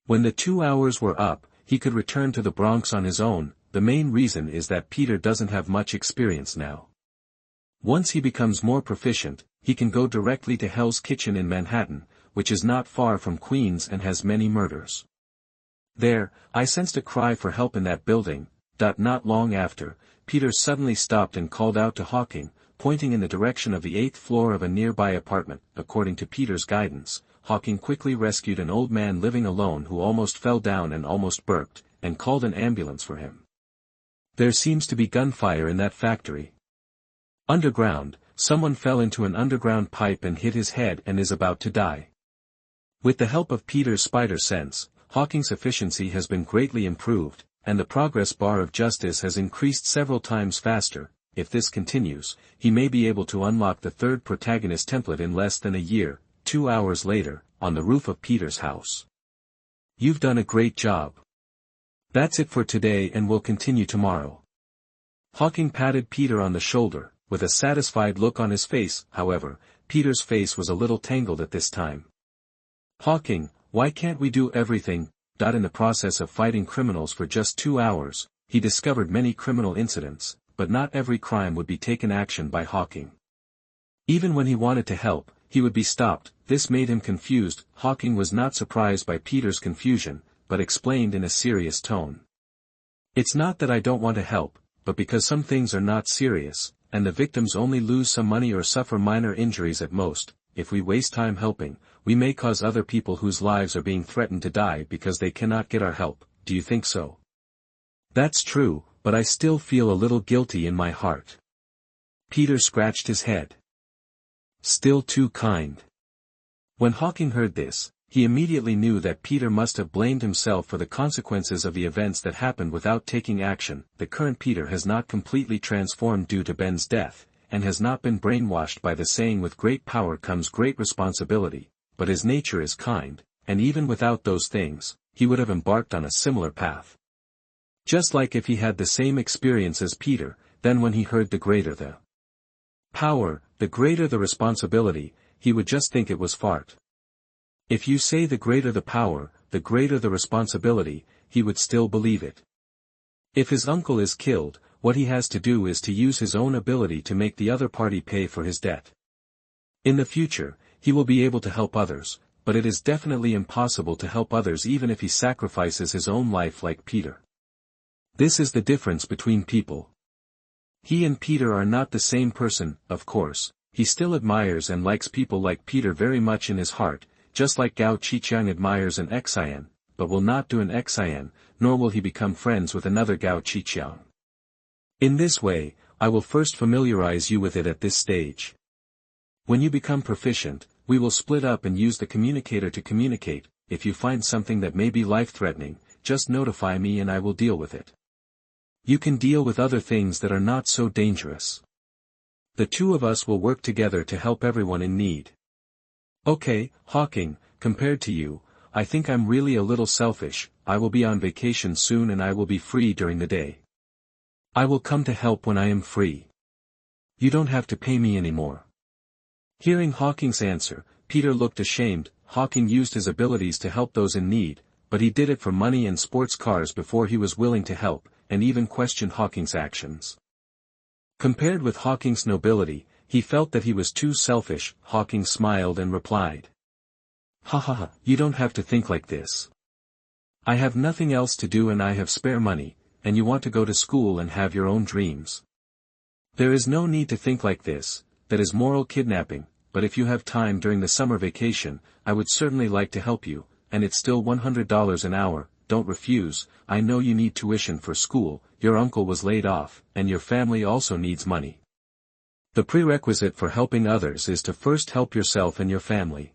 When the 2 hours were up, he could return to the Bronx on his own. The main reason is that Peter doesn't have much experience now. Once he becomes more proficient, he can go directly to Hell's Kitchen in Manhattan, which is not far from Queens and has many murders. There, I sensed a cry for help in that building. Not long after, Peter suddenly stopped and called out to Hawking, pointing in the direction of the 8th floor of a nearby apartment. According to Peter's guidance, Hawking quickly rescued an old man living alone who almost fell down and almost burped, and called an ambulance for him. There seems to be gunfire in that factory. Underground, someone fell into an underground pipe and hit his head and is about to die. With the help of Peter's spider sense, Hawking's efficiency has been greatly improved, and the progress bar of justice has increased several times faster. If this continues, he may be able to unlock the 3rd protagonist template in less than a year. 2 hours later, on the roof of Peter's house. You've done a great job. That's it for today and we'll continue tomorrow. Hawking patted Peter on the shoulder, with a satisfied look on his face. However, Peter's face was a little tangled at this time. Hawking, why can't we do everything? In the process of fighting criminals for just 2 hours, he discovered many criminal incidents, but not every crime would be taken action by Hawking. Even when he wanted to help, he would be stopped. This made him confused. Hawking was not surprised by Peter's confusion, but explained in a serious tone. It's not that I don't want to help, but because some things are not serious, and the victims only lose some money or suffer minor injuries at most. If we waste time helping, we may cause other people whose lives are being threatened to die because they cannot get our help. Do you think so? That's true, but I still feel a little guilty in my heart. Peter scratched his head. Still too kind. When Hawking heard this, he immediately knew that Peter must have blamed himself for the consequences of the events that happened without taking action. The current Peter has not completely transformed due to Ben's death, and has not been brainwashed by the saying with great power comes great responsibility, but his nature is kind, and even without those things, he would have embarked on a similar path. Just like if he had the same experience as Peter, then when he heard the greater the power, the greater the responsibility, he would just think it was fart. If you say the greater the power, the greater the responsibility, he would still believe it. If his uncle is killed, what he has to do is to use his own ability to make the other party pay for his debt. In the future, he will be able to help others, but it is definitely impossible to help others even if he sacrifices his own life like Peter. This is the difference between people. He and Peter are not the same person. Of course, he still admires and likes people like Peter very much in his heart, just like Gao Qiqiang admires an Xian, but will not do an Xian, nor will he become friends with another Gao Qiqiang. In this way, I will first familiarize you with it at this stage. When you become proficient, we will split up and use the communicator to communicate. If you find something that may be life-threatening, just notify me and I will deal with it. You can deal with other things that are not so dangerous. The two of us will work together to help everyone in need. Okay, Hawking, compared to you, I think I'm really a little selfish. I will be on vacation soon and I will be free during the day. I will come to help when I am free. You don't have to pay me anymore. Hearing Hawking's answer, Peter looked ashamed. Hawking used his abilities to help those in need, but he did it for money and sports cars before he was willing to help, and even questioned Hawking's actions. Compared with Hawking's nobility, he felt that he was too selfish. Hawking smiled and replied. Ha ha ha, you don't have to think like this. I have nothing else to do and I have spare money, and you want to go to school and have your own dreams. There is no need to think like this, that is moral kidnapping, but if you have time during the summer vacation, I would certainly like to help you, and it's still $100 an hour, don't refuse. I know you need tuition for school, your uncle was laid off, and your family also needs money. The prerequisite for helping others is to first help yourself and your family.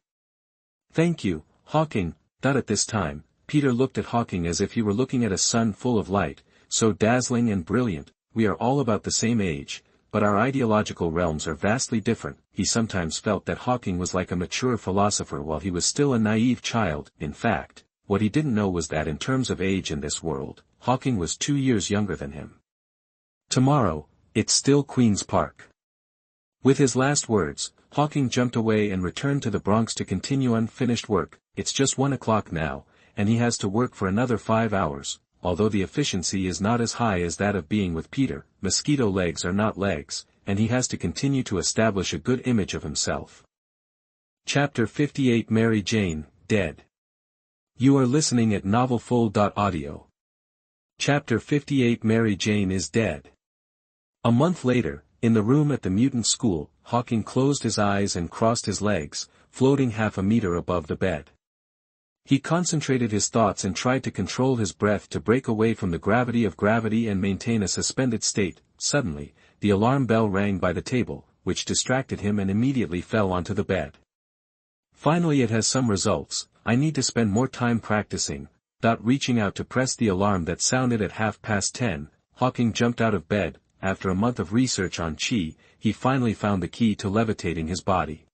Thank you, Hawking. At this time, Peter looked at Hawking as if he were looking at a sun full of light, so dazzling and brilliant. We are all about the same age, but our ideological realms are vastly different. He sometimes felt that Hawking was like a mature philosopher while he was still a naive child. In fact, what he didn't know was that in terms of age in this world, Hawking was 2 years younger than him. Tomorrow, it's still Queen's Park. With his last words, Hawking jumped away and returned to the Bronx to continue unfinished work. It's just 1 o'clock now, and he has to work for another 5 hours. Although the efficiency is not as high as that of being with Peter, mosquito legs are not legs, and he has to continue to establish a good image of himself. Chapter 58 Mary Jane, Dead. You are listening at novelfull.audio. Chapter 58 Mary Jane is dead. A month later, in the room at the mutant school, Hawking closed his eyes and crossed his legs, floating half a meter above the bed. He concentrated his thoughts and tried to control his breath to break away from the gravity of gravity and maintain a suspended state. Suddenly, the alarm bell rang by the table, which distracted him and immediately fell onto the bed. Finally, it has some results. I need to spend more time practicing. Reaching out to press the alarm that sounded at 10:30, Hawking jumped out of bed. After a month of research on chi, he finally found the key to levitating his body.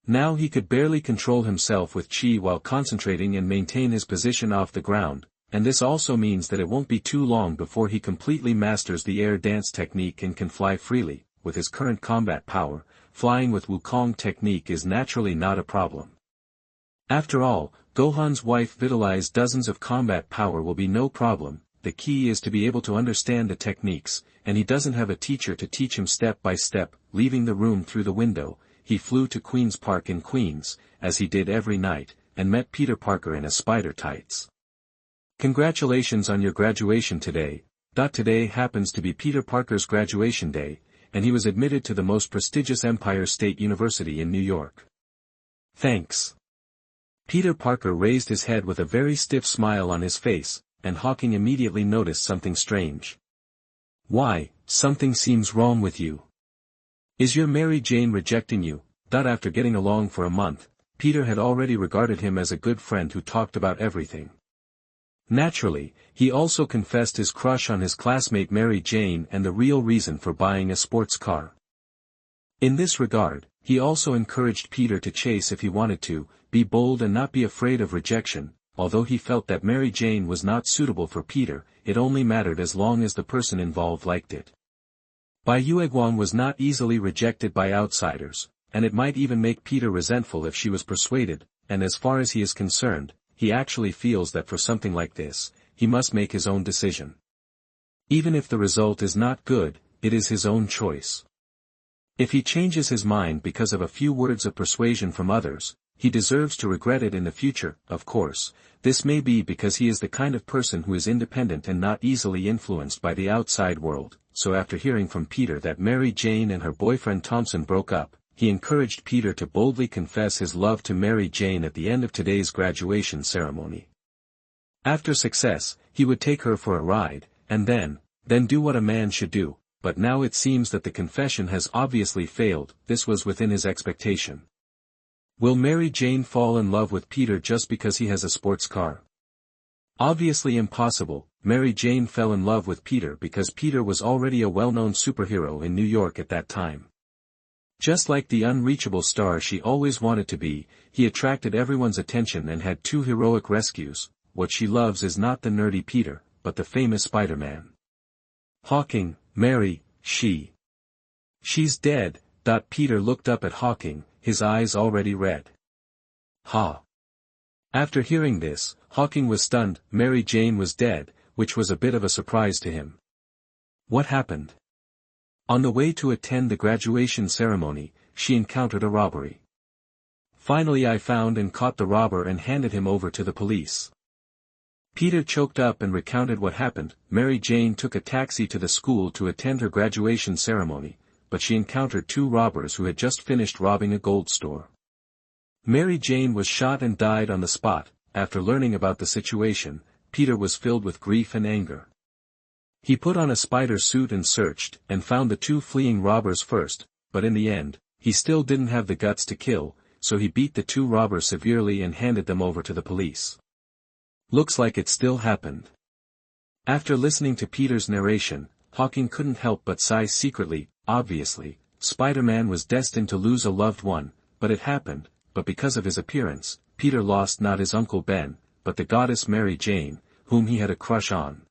Now he could barely control himself with chi while concentrating and maintain his position off the ground, and this also means that it won't be too long before he completely masters the air dance technique and can fly freely. With his current combat power, flying with Wukong technique is naturally not a problem. After all, Gohan's wife Vitali's dozens of combat power will be no problem. The key is to be able to understand the techniques, and he doesn't have a teacher to teach him step by step. Leaving the room through the window, he flew to Queen's Park in Queens, as he did every night, and met Peter Parker in his spider tights. Congratulations on your graduation today. Today happens to be Peter Parker's graduation day, and he was admitted to the most prestigious Empire State University in New York. Thanks. Peter Parker raised his head with a very stiff smile on his face, and Hawking immediately noticed something strange. Why, something seems wrong with you. Is your Mary Jane rejecting you? After getting along for a month, Peter had already regarded him as a good friend who talked about everything. Naturally, he also confessed his crush on his classmate Mary Jane and the real reason for buying a sports car. In this regard, he also encouraged Peter to chase if he wanted to, be bold and not be afraid of rejection. Although he felt that Mary Jane was not suitable for Peter, it only mattered as long as the person involved liked it. Bai Yueguang was not easily rejected by outsiders, and it might even make Peter resentful if she was persuaded, and as far as he is concerned, he actually feels that for something like this, he must make his own decision. Even if the result is not good, it is his own choice. If he changes his mind because of a few words of persuasion from others, he deserves to regret it in the future. Of course, this may be because he is the kind of person who is independent and not easily influenced by the outside world. So after hearing from Peter that Mary Jane and her boyfriend Thompson broke up, he encouraged Peter to boldly confess his love to Mary Jane at the end of today's graduation ceremony. After success, he would take her for a ride, and then, Then do what a man should do, but now it seems that the confession has obviously failed. This was within his expectation. Will Mary Jane fall in love with Peter just because he has a sports car? Obviously impossible. Mary Jane fell in love with Peter because Peter was already a well-known superhero in New York at that time. Just like the unreachable star she always wanted to be, he attracted everyone's attention and had 2 heroic rescues. What she loves is not the nerdy Peter, but the famous Spider-Man. Hawking, Mary, she's dead. Peter looked up at Hawking, his eyes already red. Ha! After hearing this, Hawking was stunned. Mary Jane was dead, which was a bit of a surprise to him. What happened? On the way to attend the graduation ceremony, she encountered a robbery. Finally I found and caught the robber and handed him over to the police. Peter choked up and recounted what happened. Mary Jane took a taxi to the school to attend her graduation ceremony, but she encountered 2 robbers who had just finished robbing a gold store. Mary Jane was shot and died on the spot. After learning about the situation, Peter was filled with grief and anger. He put on a spider suit and searched, and found the 2 fleeing robbers first, but in the end, he still didn't have the guts to kill, so he beat the 2 robbers severely and handed them over to the police. Looks like it still happened. After listening to Peter's narration, Hawking couldn't help but sigh secretly. Obviously, Spider-Man was destined to lose a loved one, but it happened. But because of his appearance, Peter lost not his Uncle Ben, but the goddess Mary Jane, whom he had a crush on.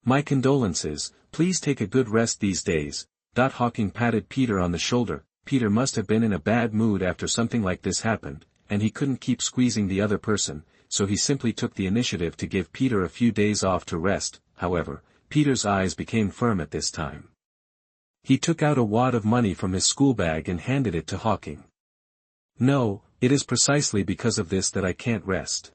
My condolences, please take a good rest these days. Hawking patted Peter on the shoulder. Peter must have been in a bad mood after something like this happened, and he couldn't keep squeezing the other person, so he simply took the initiative to give Peter a few days off to rest. However, Peter's eyes became firm at this time. He took out a wad of money from his school bag and handed it to Hawking. No, it is precisely because of this that I can't rest.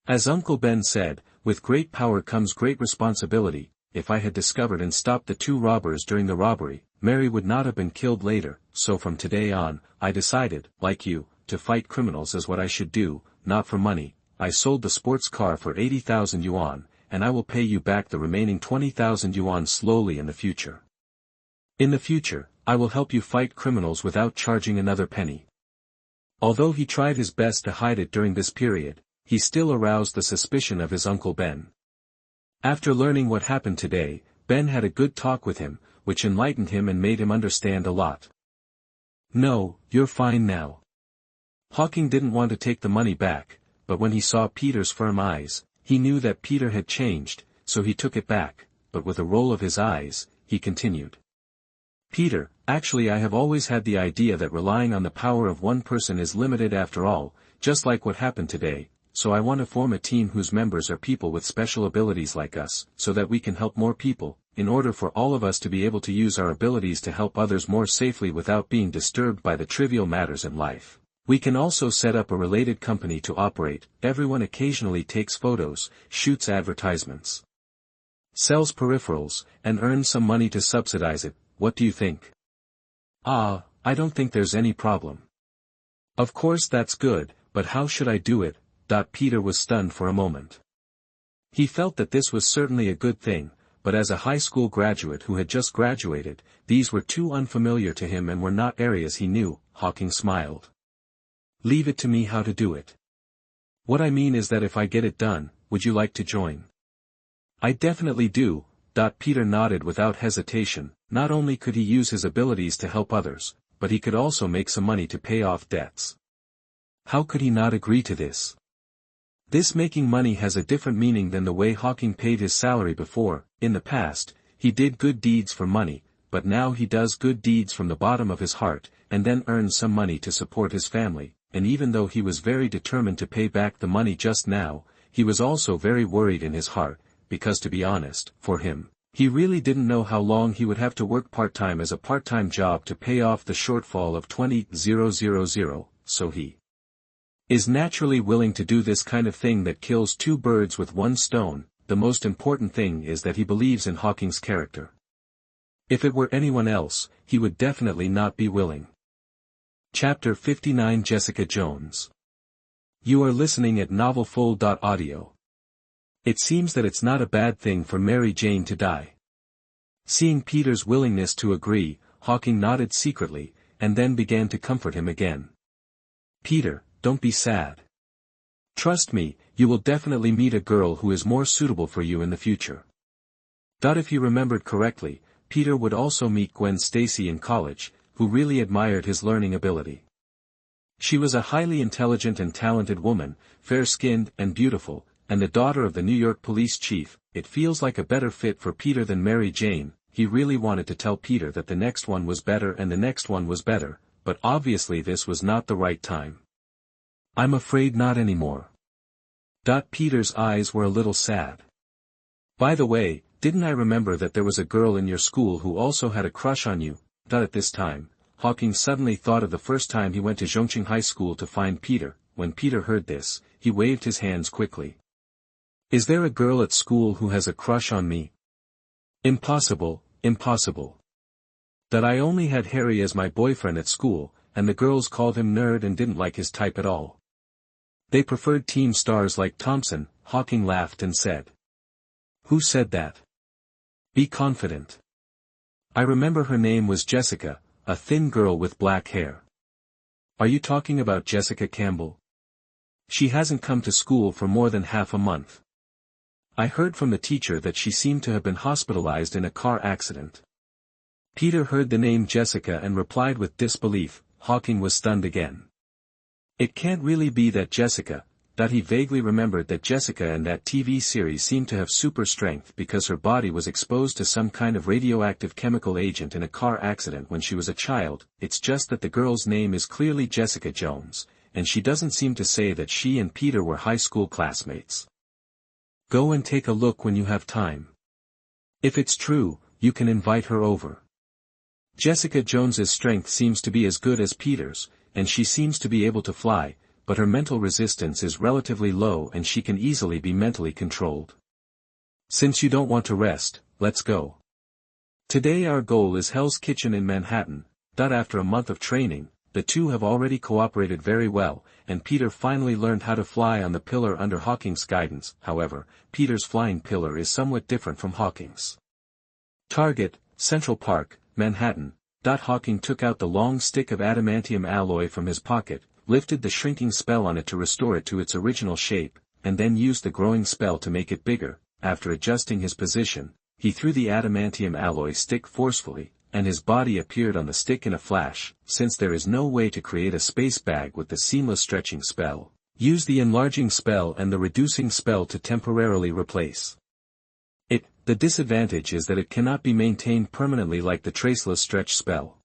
As Uncle Ben said, with great power comes great responsibility. If I had discovered and stopped the 2 robbers during the robbery, Mary would not have been killed later, so from today on, I decided, like you, to fight criminals is what I should do, not for money. I sold the sports car for 80,000 yuan, and I will pay you back the remaining 20,000 yuan slowly in the future. In the future, I will help you fight criminals without charging another penny. Although he tried his best to hide it during this period, he still aroused the suspicion of his Uncle Ben. After learning what happened today, Ben had a good talk with him, which enlightened him and made him understand a lot. No, you're fine now. Hawking didn't want to take the money back, but when he saw Peter's firm eyes, he knew that Peter had changed, so he took it back, but with a roll of his eyes, he continued. Peter, actually I have always had the idea that relying on the power of one person is limited after all, just like what happened today, so I want to form a team whose members are people with special abilities like us, so that we can help more people, in order for all of us to be able to use our abilities to help others more safely without being disturbed by the trivial matters in life. We can also set up a related company to operate. Everyone occasionally takes photos, shoots advertisements, sells peripherals, and earns some money to subsidize it. What do you think? I don't think there's any problem. Of course that's good, but how should I do it? Peter was stunned for a moment. He felt that this was certainly a good thing, but as a high school graduate who had just graduated, these were too unfamiliar to him and were not areas he knew. Hawking smiled. Leave it to me how to do it. What I mean is that if I get it done, would you like to join? I definitely do. Peter nodded without hesitation. Not only could he use his abilities to help others, but he could also make some money to pay off debts. How could he not agree to this? This making money has a different meaning than the way Hawking paid his salary before. In the past, he did good deeds for money, but now he does good deeds from the bottom of his heart, and then earns some money to support his family. And even though he was very determined to pay back the money just now, he was also very worried in his heart, because to be honest, for him, he really didn't know how long he would have to work part-time as a part-time job to pay off the shortfall of 20,000, so he is naturally willing to do this kind of thing that kills 2 birds with 1 stone. The most important thing is that he believes in Hawking's character. If it were anyone else, he would definitely not be willing. Chapter 59 Jessica Jones. You are listening at NovelFull.audio. It seems that it's not a bad thing for Mary Jane to die. Seeing Peter's willingness to agree, Hawking nodded secretly, and then began to comfort him again. "Peter, don't be sad. Trust me, you will definitely meet a girl who is more suitable for you in the future." If he remembered correctly, Peter would also meet Gwen Stacy in college, who really admired his learning ability. She was a highly intelligent and talented woman, fair-skinned and beautiful, and the daughter of the New York police chief. It feels like a better fit for Peter than Mary Jane. He really wanted to tell Peter that the next one was better and the next one was better, but obviously this was not the right time. "I'm afraid not anymore." Peter's eyes were a little sad. "By the way, didn't I remember that there was a girl in your school who also had a crush on you?" At this time, Hawking suddenly thought of the first time he went to Zhongqing High School to find Peter. When Peter heard this, he waved his hands quickly. "Is there a girl at school who has a crush on me? Impossible, impossible. I only had Harry as my boyfriend at school, and the girls called him nerd and didn't like his type at all. They preferred teen stars like Thompson." Hawking laughed and said. "Who said that? Be confident." "I remember her name was Jessica, a thin girl with black hair." "Are you talking about Jessica Campbell? She hasn't come to school for more than half a month. I heard from the teacher that she seemed to have been hospitalized in a car accident." Peter heard the name Jessica and replied with disbelief. Hawking was stunned again. It can't really be that Jessica. He vaguely remembered that Jessica in that TV series seemed to have super strength because her body was exposed to some kind of radioactive chemical agent in a car accident when she was a child. It's just that the girl's name is clearly Jessica Jones, and she doesn't seem to say that she and Peter were high school classmates. Go and take a look when you have time. If it's true, you can invite her over. Jessica Jones's strength seems to be as good as Peter's, and she seems to be able to fly, but her mental resistance is relatively low and she can easily be mentally controlled. Since you don't want to rest, let's go. Today our goal is Hell's Kitchen in Manhattan. After a month of training, the two have already cooperated very well, and Peter finally learned how to fly on the pillar under Hawking's guidance. However, Peter's flying pillar is somewhat different from Hawking's. Target, Central Park, Manhattan. Hawking took out the long stick of adamantium alloy from his pocket, lifted the shrinking spell on it to restore it to its original shape, and then used the growing spell to make it bigger. After adjusting his position, he threw the adamantium alloy stick forcefully, and his body appeared on the stick in a flash. Since there is no way to create a space bag with the seamless stretching spell, use the enlarging spell and the reducing spell to temporarily replace it. The disadvantage is that it cannot be maintained permanently like the traceless stretch spell.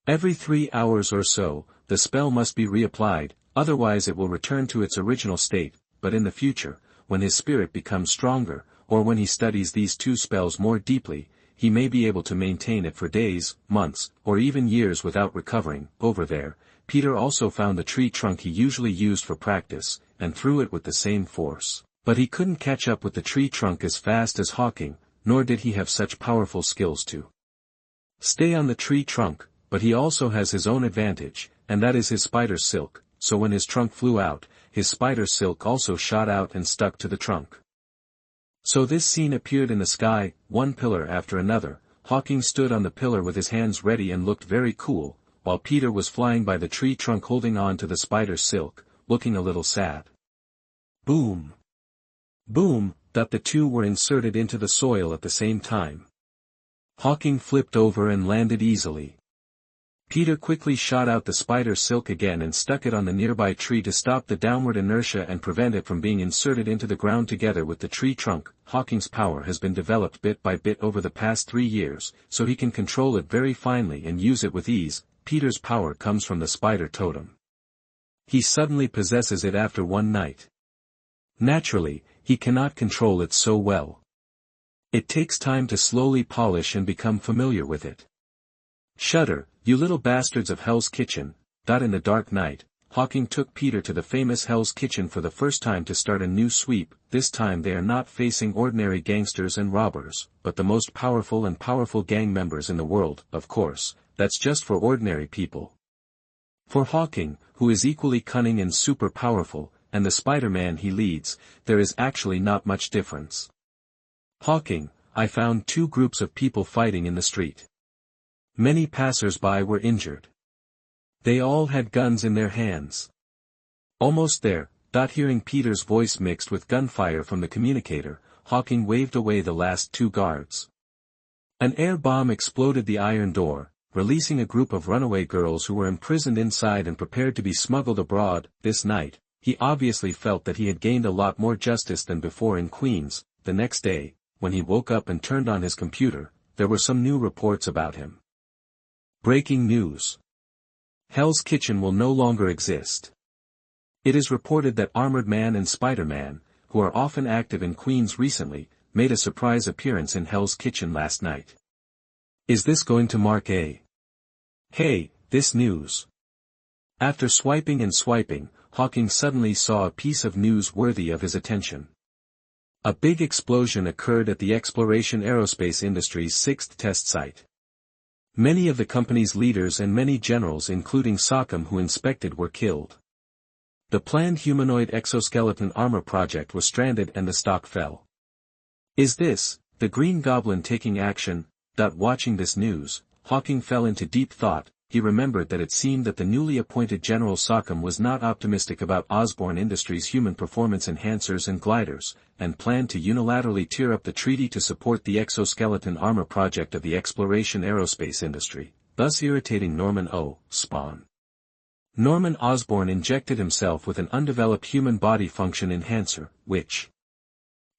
Every 3 hours or so, the spell must be reapplied, otherwise it will return to its original state. But in the future, when his spirit becomes stronger, or when he studies these two spells more deeply, he may be able to maintain it for days, months, or even years without recovering. Over there, Peter also found the tree trunk he usually used for practice, and threw it with the same force. But he couldn't catch up with the tree trunk as fast as Hawking, nor did he have such powerful skills to stay on the tree trunk. But he also has his own advantage, and that is his spider silk. So when his trunk flew out, his spider silk also shot out and stuck to the trunk. So this scene appeared in the sky, one pillar after another. Hawking stood on the pillar with his hands ready and looked very cool, while Peter was flying by the tree trunk holding on to the spider silk, looking a little sad. Boom! Boom! The two were inserted into the soil at the same time. Hawking flipped over and landed easily. Peter quickly shot out the spider silk again and stuck it on the nearby tree to stop the downward inertia and prevent it from being inserted into the ground together with the tree trunk. Hawking's power has been developed bit by bit over the past 3 years, so he can control it very finely and use it with ease. Peter's power comes from the spider totem. He suddenly possesses it after one night. Naturally, he cannot control it so well. It takes time to slowly polish and become familiar with it. Shudder, you little bastards of Hell's Kitchen. In the dark night, Hawking took Peter to the famous Hell's Kitchen for the first time to start a new sweep. This time they are not facing ordinary gangsters and robbers, but the most powerful gang members in the world. Of course, that's just for ordinary people. For Hawking, who is equally cunning and super powerful, and the Spider-Man he leads, there is actually not much difference. Hawking, I found two groups of people fighting in the street. Many passers-by were injured. They all had guns in their hands. Almost there, hearing Peter's voice mixed with gunfire from the communicator, Hawking waved away the last two guards. An air bomb exploded the iron door, releasing a group of runaway girls who were imprisoned inside and prepared to be smuggled abroad. This night, he obviously felt that he had gained a lot more justice than before in Queens. The next day, when he woke up and turned on his computer, there were some new reports about him. Breaking news. Hell's Kitchen will no longer exist. It is reported that Armored Man and Spider-Man, who are often active in Queens recently, made a surprise appearance in Hell's Kitchen last night. Is this going to mark a "Hey, this news"? After swiping and swiping, Hawking suddenly saw a piece of news worthy of his attention. A big explosion occurred at the Exploration Aerospace Industries' 6th test site. Many of the company's leaders and many generals including Sokovia who inspected were killed. The planned humanoid exoskeleton armor project was stranded and the stock fell. Is this, the Green Goblin taking action? Watching this news, Hawking fell into deep thought. He remembered that it seemed that the newly appointed General Sokovia was not optimistic about Osborne Industries' human performance enhancers and gliders, and planned to unilaterally tear up the treaty to support the exoskeleton armor project of the Exploration Aerospace Industry, thus irritating Norman Spawn. Norman Osborn injected himself with an undeveloped human body function enhancer, which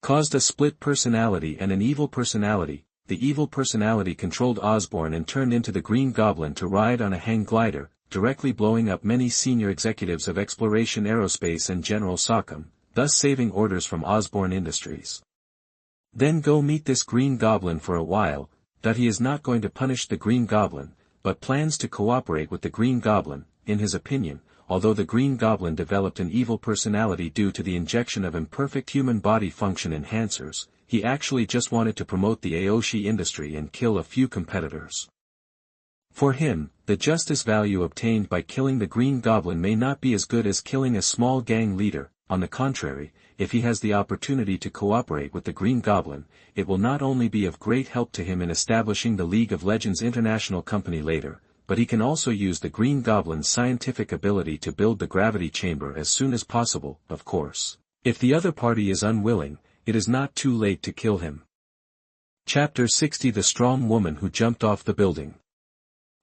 caused a split personality and an evil personality. The evil personality controlled Osborn and turned into the Green Goblin to ride on a hang glider, directly blowing up many senior executives of Exploration Aerospace and General Sokovia, thus saving orders from Osborne Industries. Then go meet this Green Goblin for a while. He is not going to punish the Green Goblin, but plans to cooperate with the Green Goblin. In his opinion, although the Green Goblin developed an evil personality due to the injection of imperfect human body function enhancers, he actually just wanted to promote the Aoshi industry and kill a few competitors. For him, the justice value obtained by killing the Green Goblin may not be as good as killing a small gang leader. On the contrary, if he has the opportunity to cooperate with the Green Goblin, it will not only be of great help to him in establishing the League of Legends International Company later, but he can also use the Green Goblin's scientific ability to build the gravity chamber as soon as possible. Of course, if the other party is unwilling, it is not too late to kill him. Chapter 60: The Strong Woman Who Jumped Off the Building.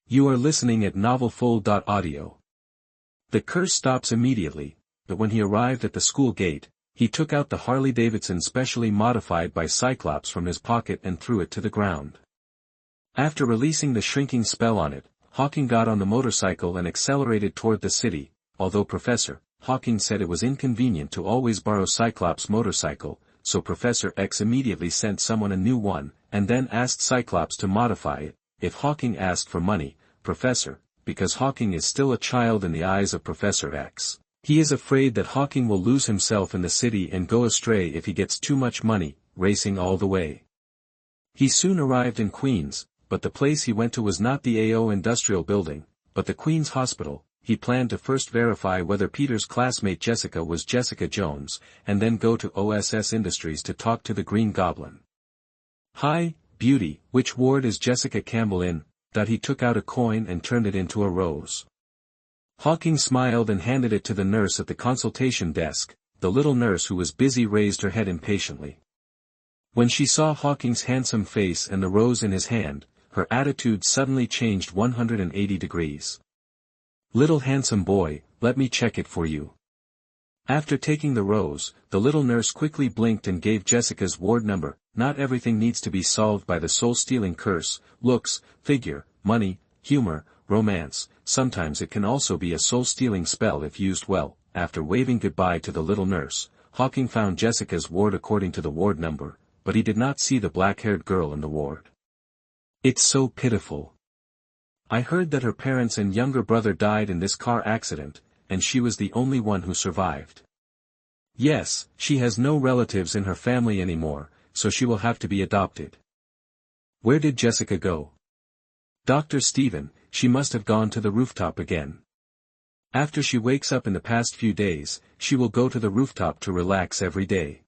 You are listening at novelfull.audio. The curse stops immediately, but when he arrived at the school gate, he took out the Harley-Davidson specially modified by Cyclops from his pocket and threw it to the ground. After releasing the shrinking spell on it, Hawking got on the motorcycle and accelerated toward the city. Although Professor Hawking said it was inconvenient to always borrow Cyclops' motorcycle, so Professor X immediately sent someone a new one, and then asked Cyclops to modify it. If Hawking asked for money, because Hawking is still a child in the eyes of Professor X, he is afraid that Hawking will lose himself in the city and go astray if he gets too much money, racing all the way. He soon arrived in Queens, but the place he went to was not the AO Industrial Building, but the Queens Hospital. He planned to first verify whether Peter's classmate Jessica was Jessica Jones, and then go to OSS Industries to talk to the Green Goblin. Hi, beauty, which ward is Jessica Campbell in? He took out a coin and turned it into a rose. Hawking smiled and handed it to the nurse at the consultation desk. The little nurse who was busy raised her head impatiently. When she saw Hawking's handsome face and the rose in his hand, her attitude suddenly changed 180 degrees. Little handsome boy, let me check it for you. After taking the rose, the little nurse quickly blinked and gave Jessica's ward number. Not everything needs to be solved by the soul-stealing curse: looks, figure, money, humor, romance. Sometimes it can also be a soul-stealing spell if used well. After waving goodbye to the little nurse, Hawking found Jessica's ward according to the ward number, but he did not see the black-haired girl in the ward. It's so pitiful. I heard that her parents and younger brother died in this car accident, and she was the only one who survived. Yes, she has no relatives in her family anymore, so she will have to be adopted. Where did Jessica go? Dr. Stephen, she must have gone to the rooftop again. After she wakes up in the past few days, she will go to the rooftop to relax every day.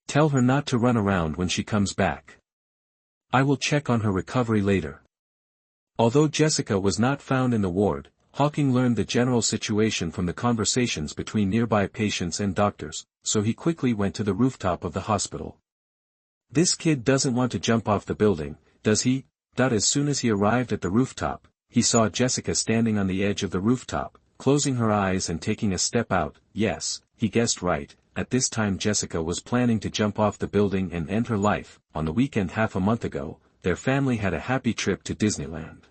Tell her not to run around when she comes back. I will check on her recovery later. Although Jessica was not found in the ward, Hawking learned the general situation from the conversations between nearby patients and doctors, so he quickly went to the rooftop of the hospital. This kid doesn't want to jump off the building, does he? As soon as he arrived at the rooftop, he saw Jessica standing on the edge of the rooftop, closing her eyes and taking a step out. Yes, he guessed right, at this time Jessica was planning to jump off the building and end her life. On the weekend half a month ago, their family had a happy trip to Disneyland.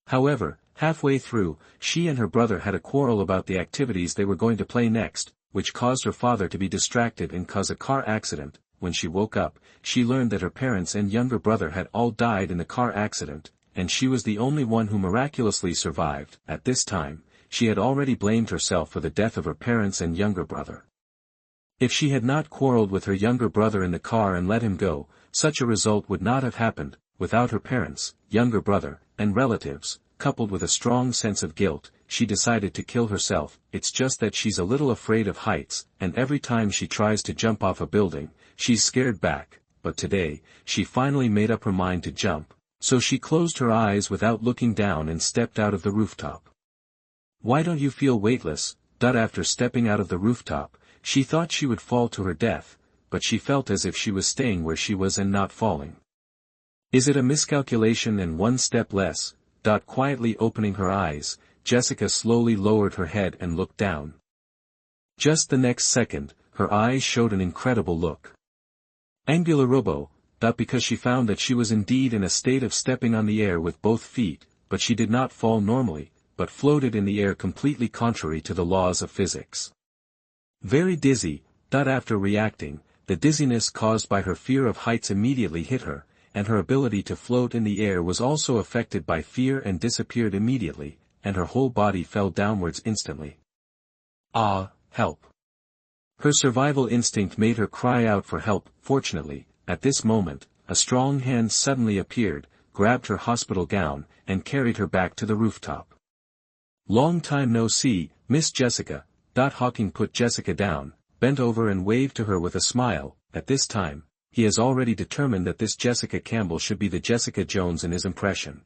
However, halfway through, she and her brother had a quarrel about the activities they were going to play next, which caused her father to be distracted and cause a car accident. When she woke up, she learned that her parents and younger brother had all died in the car accident, and she was the only one who miraculously survived. At this time, she had already blamed herself for the death of her parents and younger brother. If she had not quarreled with her younger brother in the car and let him go, such a result would not have happened. Without her parents, younger brother, and relatives, coupled with a strong sense of guilt, she decided to kill herself. It's just that she's a little afraid of heights, and every time she tries to jump off a building, she's scared back. But today, she finally made up her mind to jump, so she closed her eyes without looking down and stepped out of the rooftop. Why don't you feel weightless? After stepping out of the rooftop, she thought she would fall to her death, but she felt as if she was staying where she was and not falling. Is it a miscalculation and one step less? Quietly opening her eyes, Jessica slowly lowered her head and looked down. Just the next second, her eyes showed an incredible look. Angular robo, because she found that she was indeed in a state of stepping on the air with both feet, but she did not fall normally, but floated in the air completely contrary to the laws of physics. Very dizzy, after reacting, the dizziness caused by her fear of heights immediately hit her, and her ability to float in the air was also affected by fear and disappeared immediately, and her whole body fell downwards instantly. Ah, help! Her survival instinct made her cry out for help. Fortunately, at this moment, a strong hand suddenly appeared, grabbed her hospital gown, and carried her back to the rooftop. Long time no see, Miss Jessica. Hawking put Jessica down, bent over and waved to her with a smile. At this time, he has already determined that this Jessica Campbell should be the Jessica Jones in his impression.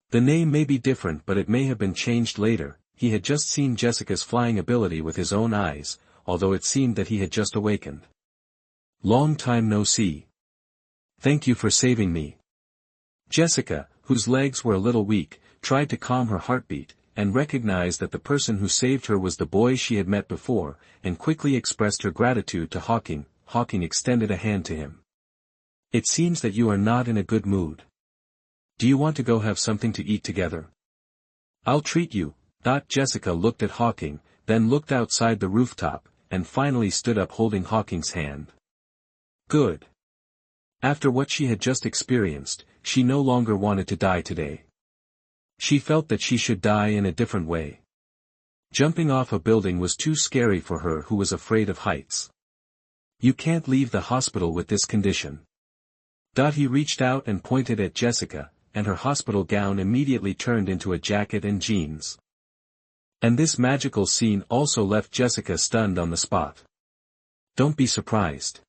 The name may be different, but it may have been changed later. He had just seen Jessica's flying ability with his own eyes, although it seemed that he had just awakened. Long time no see. Thank you for saving me. Jessica, whose legs were a little weak, tried to calm her heartbeat, and recognized that the person who saved her was the boy she had met before, and quickly expressed her gratitude to Hawking. Hawking extended a hand to him. It seems that you are not in a good mood. Do you want to go have something to eat together? I'll treat you. Jessica looked at Hawking, then looked outside the rooftop, and finally stood up holding Hawking's hand. Good. After what she had just experienced, she no longer wanted to die today. She felt that she should die in a different way. Jumping off a building was too scary for her who was afraid of heights. You can't leave the hospital with this condition. He reached out and pointed at Jessica, and her hospital gown immediately turned into a jacket and jeans. And this magical scene also left Jessica stunned on the spot. Don't be surprised.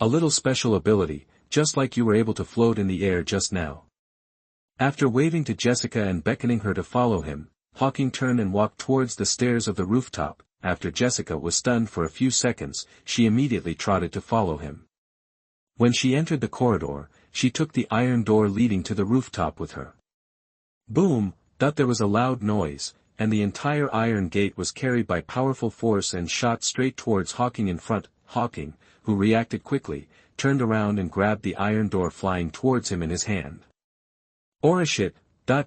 A little special ability, just like you were able to float in the air just now. After waving to Jessica and beckoning her to follow him, Hawking turned and walked towards the stairs of the rooftop. After Jessica was stunned for a few seconds, she immediately trotted to follow him. When she entered the corridor, she took the iron door leading to the rooftop with her. Boom! There was a loud noise, and the entire iron gate was carried by powerful force and shot straight towards Hawking in front. Hawking, who reacted quickly, turned around and grabbed the iron door flying towards him in his hand. Shit!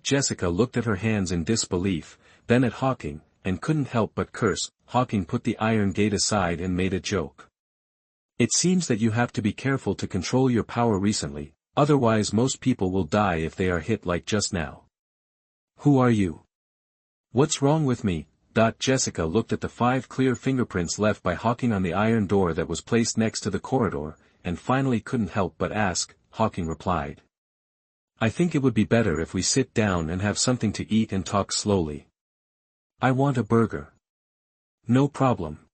Jessica looked at her hands in disbelief, then at Hawking, and couldn't help but curse. Hawking put the iron gate aside and made a joke. It seems that you have to be careful to control your power recently, otherwise most people will die if they are hit like just now. Who are you? What's wrong with me? Jessica looked at the 5 clear fingerprints left by Hawking on the iron door that was placed next to the corridor, and finally couldn't help but ask. Hawking replied. I think it would be better if we sit down and have something to eat and talk slowly. I want a burger. No problem.